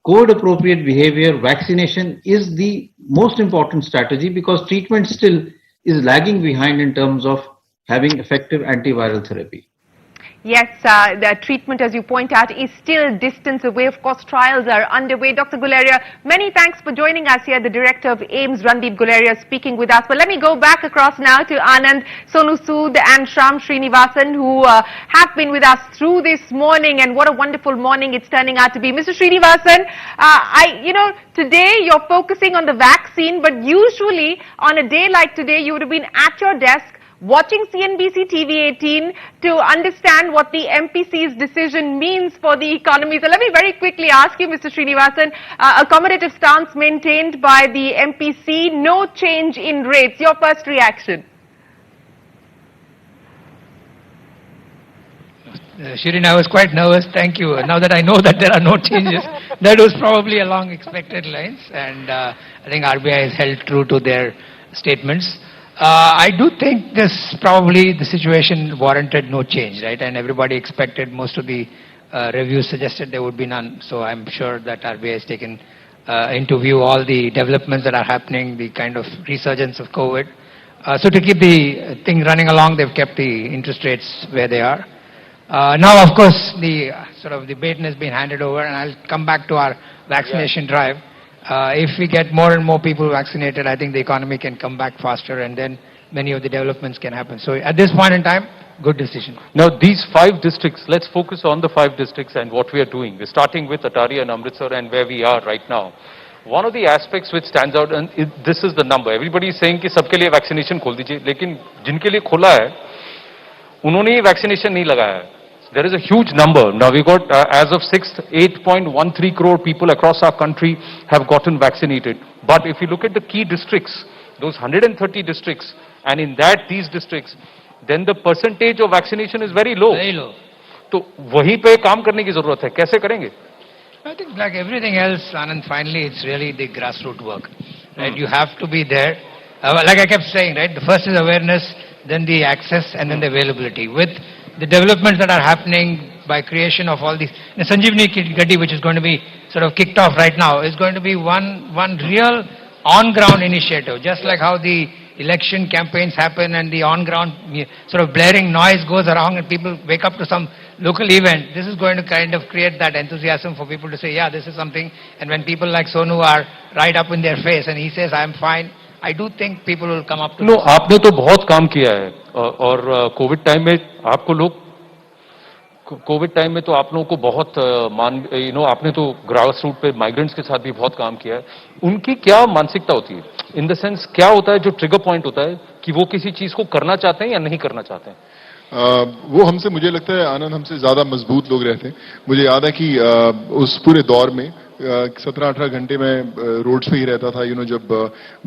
code appropriate behavior, vaccination is the most important strategy, because treatment still is lagging behind in terms of having effective antiviral therapy. Yes, the treatment, as you point out, is still distance away. Of course, trials are underway. Dr. Guleria, many thanks for joining us here. The director of AIIMS, Randeep Guleria, speaking with us. But let me go back across now to Anand, Sonu Sood and Shram Srinivasan, who have been with us through this morning. And what a wonderful morning it's turning out to be. Mr. Srinivasan, today you're focusing on the vaccine, but usually on a day like today, you would have been at your desk watching CNBC TV 18 to understand what the MPC's decision means for the economy. So let me very quickly ask you, Mr. Srinivasan, accommodative stance maintained by the MPC, no change in rates. Your first reaction? Shirin, I was quite nervous. Thank you. Now that I know that there are no changes, that was probably a long expected lines, and I think RBI has held true to their statements. I do think the situation warranted no change, right? And everybody expected, most of the reviews suggested there would be none. So I'm sure that RBI has taken into view all the developments that are happening, the kind of resurgence of COVID. So to keep the thing running along, they've kept the interest rates where they are. Now, of course, the baton has been handed over, and I'll come back to our vaccination drive. If we get more and more people vaccinated, I think the economy can come back faster, and then many of the developments can happen. So at this point in time, good decision. Now, these 5 districts, let's focus on the 5 districts and what we are doing. We're starting with Atari and Amritsar and where we are right now. One of the aspects which stands out, and this is the number. Everybody is saying कि सबके लिए vaccination खोल दीजिए, लेकिन जिनके लिए खोला है, उन्होंने ये vaccination नहीं लगाया है. There is a huge number. Now we got, as of 6th, 8.13 crore people across our country have gotten vaccinated. But if you look at the key districts, those 130 districts, and in that, these districts, then the percentage of vaccination is very low. Very low. तो वहीं पे काम करने की जरूरत है. कैसे करेंगे? I think like everything else, Anand, finally it's really the grassroots work. Right? You have to be there. Like I kept saying, right? The first is awareness, then the access, and then the availability. With the developments that are happening by creation of all these, the Sanjeevani Gati, which is going to be sort of kicked off right now, is going to be one real on-ground initiative. Just like how the election campaigns happen and the on-ground sort of blaring noise goes around and people wake up to some local event, this is going to kind of create that enthusiasm for people to say, yeah, this is something. And when people like Sonu are right up in their face and he says, I'm fine, I do think people will come up to No, आपने तो बहुत काम किया है और Covid time में आपको लोग कोविड टाइम में तो आप लोगों को बहुत आपने तो ग्रास रूट पे माइग्रेंट्स के साथ भी बहुत काम किया है. उनकी क्या मानसिकता होती है? इन द सेंस क्या होता है जो ट्रिगर पॉइंट होता है कि वो किसी चीज को करना चाहते हैं या नहीं करना चाहते हैं? वो हमसे, मुझे लगता है आनंद, हमसे ज्यादा मजबूत लोग रहते हैं. मुझे याद है कि उस पूरे दौर में 17-18 घंटे में रोड्स पे ही रहता था. जब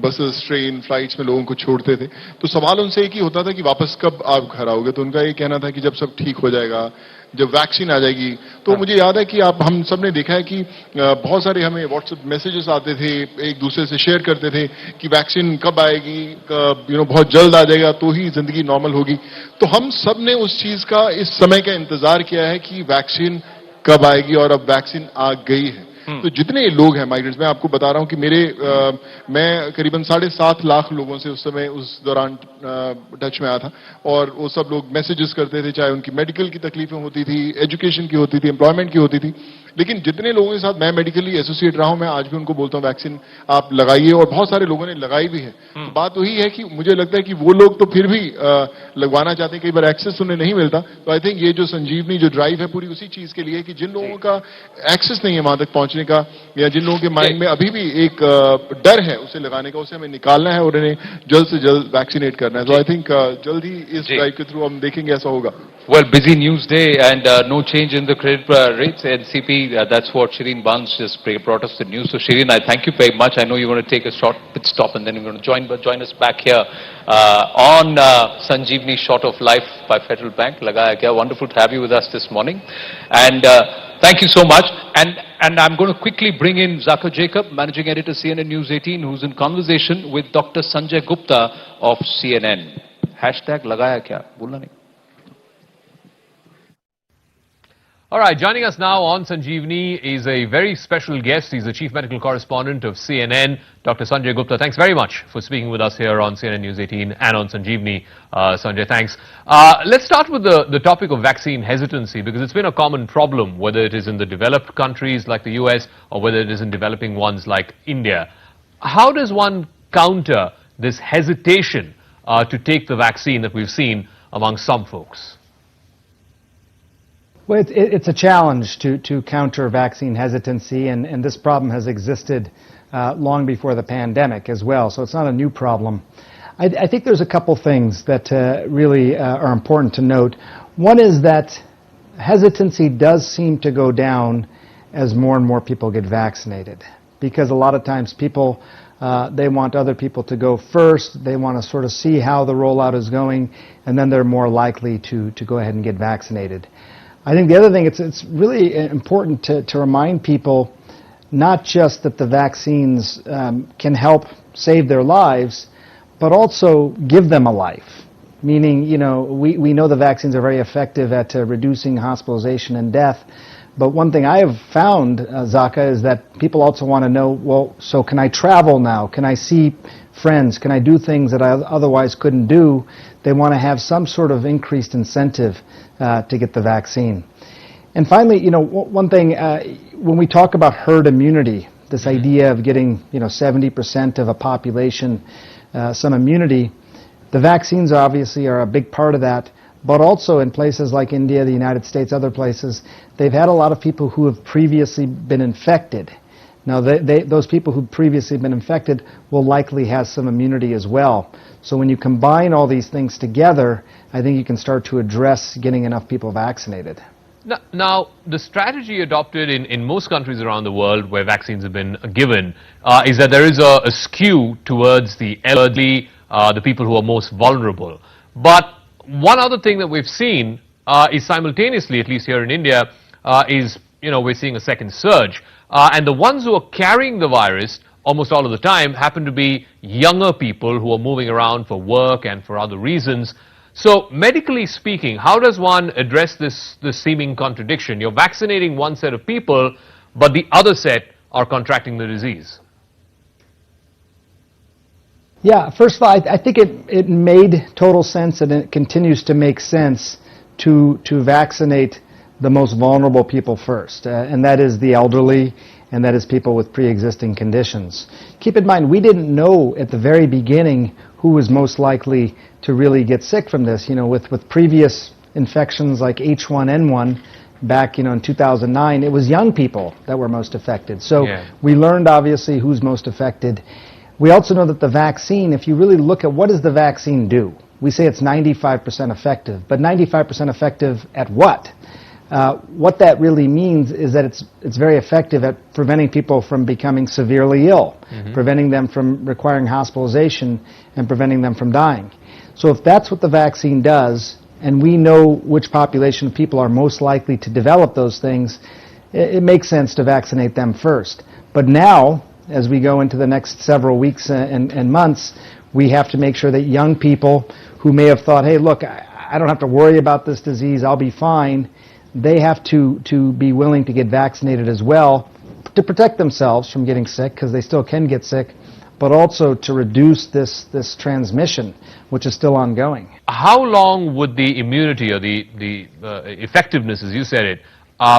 बसेस, ट्रेन, फ्लाइट्स में लोगों को छोड़ते थे तो सवाल उनसे एक ही होता था कि वापस कब आप घर आओगे. तो उनका ये कहना था कि जब सब ठीक हो जाएगा, जब वैक्सीन आ जाएगी. तो मुझे याद है कि हम सब ने देखा है कि बहुत सारे हमें व्हाट्सएप मैसेजेस आते थे, एक दूसरे से शेयर करते थे कि वैक्सीन कब आएगी, बहुत जल्द आ जाएगा तो ही जिंदगी नॉर्मल होगी. तो हम सब ने उस चीज का, इस समय का इंतजार किया है कि वैक्सीन कब आएगी, और अब वैक्सीन आ गई है. तो जितने लोग हैं माइग्रेंट्स, मैं आपको बता रहा हूं कि मैं करीबन 7.5 लाख लोगों से उस समय, उस दौरान टच में आया था, और वो सब लोग मैसेजेस करते थे, चाहे उनकी मेडिकल की तकलीफें होती थी, एजुकेशन की होती थी, एम्प्लॉयमेंट की होती थी. लेकिन जितने लोगों के साथ मैं मेडिकली एसोसिएट रहा हूं, मैं आज भी उनको बोलता हूं वैक्सीन आप लगाइए, और बहुत सारे लोगों ने लगाई भी है। तो बात वही है कि मुझे लगता है कि वो लोग तो फिर भी लगवाना चाहते हैं, कई बार एक्सेस उन्हें नहीं मिलता। तो आई थिंक ये जो संजीवनी जो ड्राइव है पूरी उसी चीज के लिए कि जिन लोगों का एक्सेस नहीं है वहां तक पहुंचने का, या जिन लोगों के माइंड में अभी भी एक डर है उसे लगाने का, उसे हमें निकालना है और इन्हें जल्द से जल्द वैक्सीनेट करना है। तो आई थिंक जल्द ही इस ड्राइव के थ्रू हम देखेंगे ऐसा होगा। Well, busy news day and no change in the credit rates. NCP, that's what Shireen Barnes just brought us the news. So Shireen, I thank you very much. I know you're going to take a short pit stop and then you're going to join us back here on Sanjeevni Short of Life by Federal Bank. Lagaya kya, wonderful to have you with us this morning. And thank you so much. And I'm going to quickly bring in Zakir Jacob, Managing Editor CNN News 18, who's in conversation with Dr. Sanjay Gupta of CNN. Hashtag Lagaya kya, bolna nahi. All right, joining us now on Sanjeevni is a very special guest. He's the Chief Medical Correspondent of CNN, Dr. Sanjay Gupta. Thanks very much for speaking with us here on CNN News 18 and on Sanjeevni. Sanjay, thanks. Let's start with the topic of vaccine hesitancy, because it's been a common problem, whether it is in the developed countries like the US or whether it is in developing ones like India. How does one counter this hesitation to take the vaccine that we've seen among some folks? Well, it's a challenge to counter vaccine hesitancy, and this problem has existed long before the pandemic as well, so it's not a new problem. I think there's a couple things that really are important to note. One is that hesitancy does seem to go down as more and more people get vaccinated, because a lot of times people, they want other people to go first, they want to sort of see how the rollout is going, and then they're more likely to go ahead and get vaccinated. I think the other thing, it's really important to remind people not just that the vaccines can help save their lives, but also give them a life. Meaning, you know, we know the vaccines are very effective at reducing hospitalization and death, but one thing I have found, Zaka, is that people also want to know, well, so can I travel now? Can I see friends? Can I do things that I otherwise couldn't do? They want to have some sort of increased incentive to get the vaccine. And finally, you know, one thing, when we talk about herd immunity, this idea of getting, you know, 70% of a population some immunity, the vaccines obviously are a big part of that, but also in places like India, the United States, other places, they've had a lot of people who have previously been infected. Now, those people who've previously been infected will likely have some immunity as well. So when you combine all these things together, I think you can start to address getting enough people vaccinated. Now, the strategy adopted in most countries around the world where vaccines have been given is that there is a skew towards the elderly, the people who are most vulnerable. But one other thing that we've seen is simultaneously, at least here in India, is, you know, we're seeing a second surge. And the ones who are carrying the virus almost all of the time happen to be younger people who are moving around for work and for other reasons. So, medically speaking, how does one address this seeming contradiction? You're vaccinating one set of people, but the other set are contracting the disease. Yeah, first of all, I think it made total sense, and it continues to make sense to vaccinate the most vulnerable people first, and that is the elderly, and that is people with pre-existing conditions. Keep in mind, we didn't know at the very beginning who was most likely to really get sick from this. You know, with previous infections like H1N1 back, you know, in 2009, it was young people that were most affected. So we learned obviously who's most affected. We also know that the vaccine, if you really look at what does the vaccine do, we say it's 95% effective, but 95% effective at what? What that really means is that it's very effective at preventing people from becoming severely ill, preventing them from requiring hospitalization, and preventing them from dying. So if that's what the vaccine does, and we know which population of people are most likely to develop those things, it makes sense to vaccinate them first. But now, as we go into the next several weeks and months, we have to make sure that young people who may have thought, hey, look, I don't have to worry about this disease, I'll be fine, they have to be willing to get vaccinated as well to protect themselves from getting sick, because they still can get sick, but also to reduce this transmission, which is still ongoing. How long would the immunity or the effectiveness, as you said it,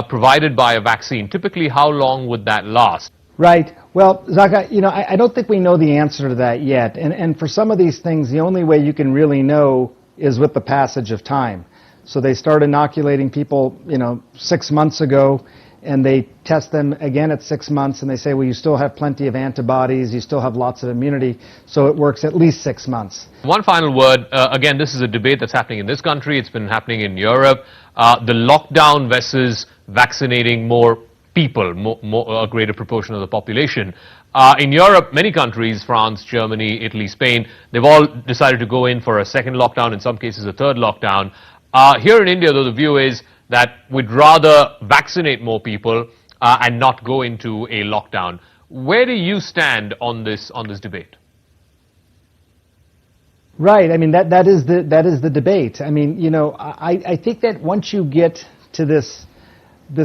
provided by a vaccine, typically how long would that last? Right. Well, Zaka, I don't think we know the answer to that yet. And for some of these things, the only way you can really know is with the passage of time. So they start inoculating people, 6 months ago, and they test them again at 6 months, and they say, well, you still have plenty of antibodies, you still have lots of immunity, so it works at least 6 months. One final word. Again, this is a debate that's happening in this country. It's been happening in Europe. The lockdown versus vaccinating more people, a greater proportion of the population. In Europe, many countries, France, Germany, Italy, Spain, they've all decided to go in for a second lockdown, in some cases a third lockdown. Here in India, though, the view is that we'd rather vaccinate more people and not go into a lockdown. Where do you stand on this debate? Right. I mean, that is the debate. I mean, I think that once you get to this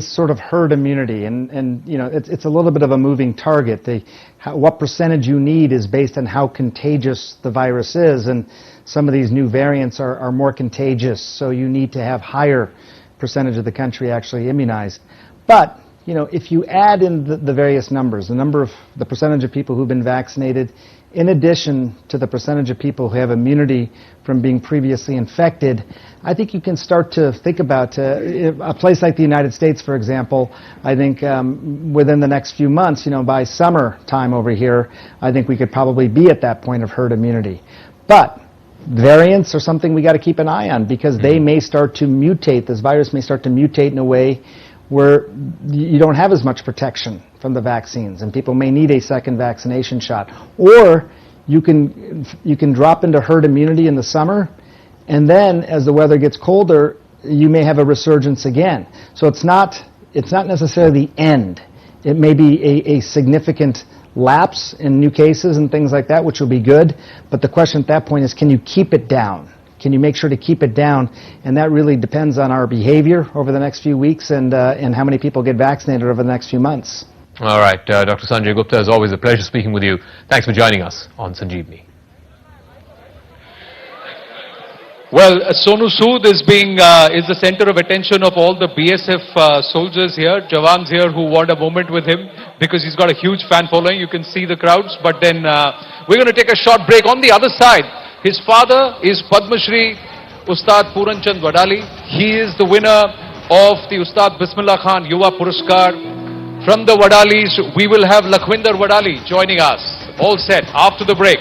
sort of herd immunity, and it's a little bit of a moving target. What percentage you need is based on how contagious the virus is, and some of these new variants are more contagious, so you need to have higher percentage of the country actually immunized. But if you add in the various numbers, the percentage of people who've been vaccinated, in addition to the percentage of people who have immunity from being previously infected, I think you can start to think about a place like the United States, for example. I think within the next few months, by summertime over here, I think we could probably be at that point of herd immunity. But variants are something we got to keep an eye on, because they may start to mutate. This virus may start to mutate in a way where you don't have as much protection from the vaccines, and people may need a second vaccination shot. Or you can drop into herd immunity in the summer, and then as the weather gets colder, you may have a resurgence again. So it's not necessarily the end. It may be a significant lapse in new cases and things like that, which will be good. But the question at that point is, can you keep it down? Can you make sure to keep it down? And that really depends on our behavior over the next few weeks and how many people get vaccinated over the next few months. All right, Dr. Sanjay Gupta, as always, a pleasure speaking with you. Thanks for joining us on Sanjeevani. Well, Sonu Sood is the center of attention of all the BSF soldiers here, Jawans here who want a moment with him because he's got a huge fan following. You can see the crowds. But then we're going to take a short break. On the other side, his father is Padma Shri Ustad Puran Chand Wadali. He is the winner of the Ustad Bismillah Khan Yuva Puraskar. From the Wadalis, we will have Lakhwinder Wadali joining us. All set after the break.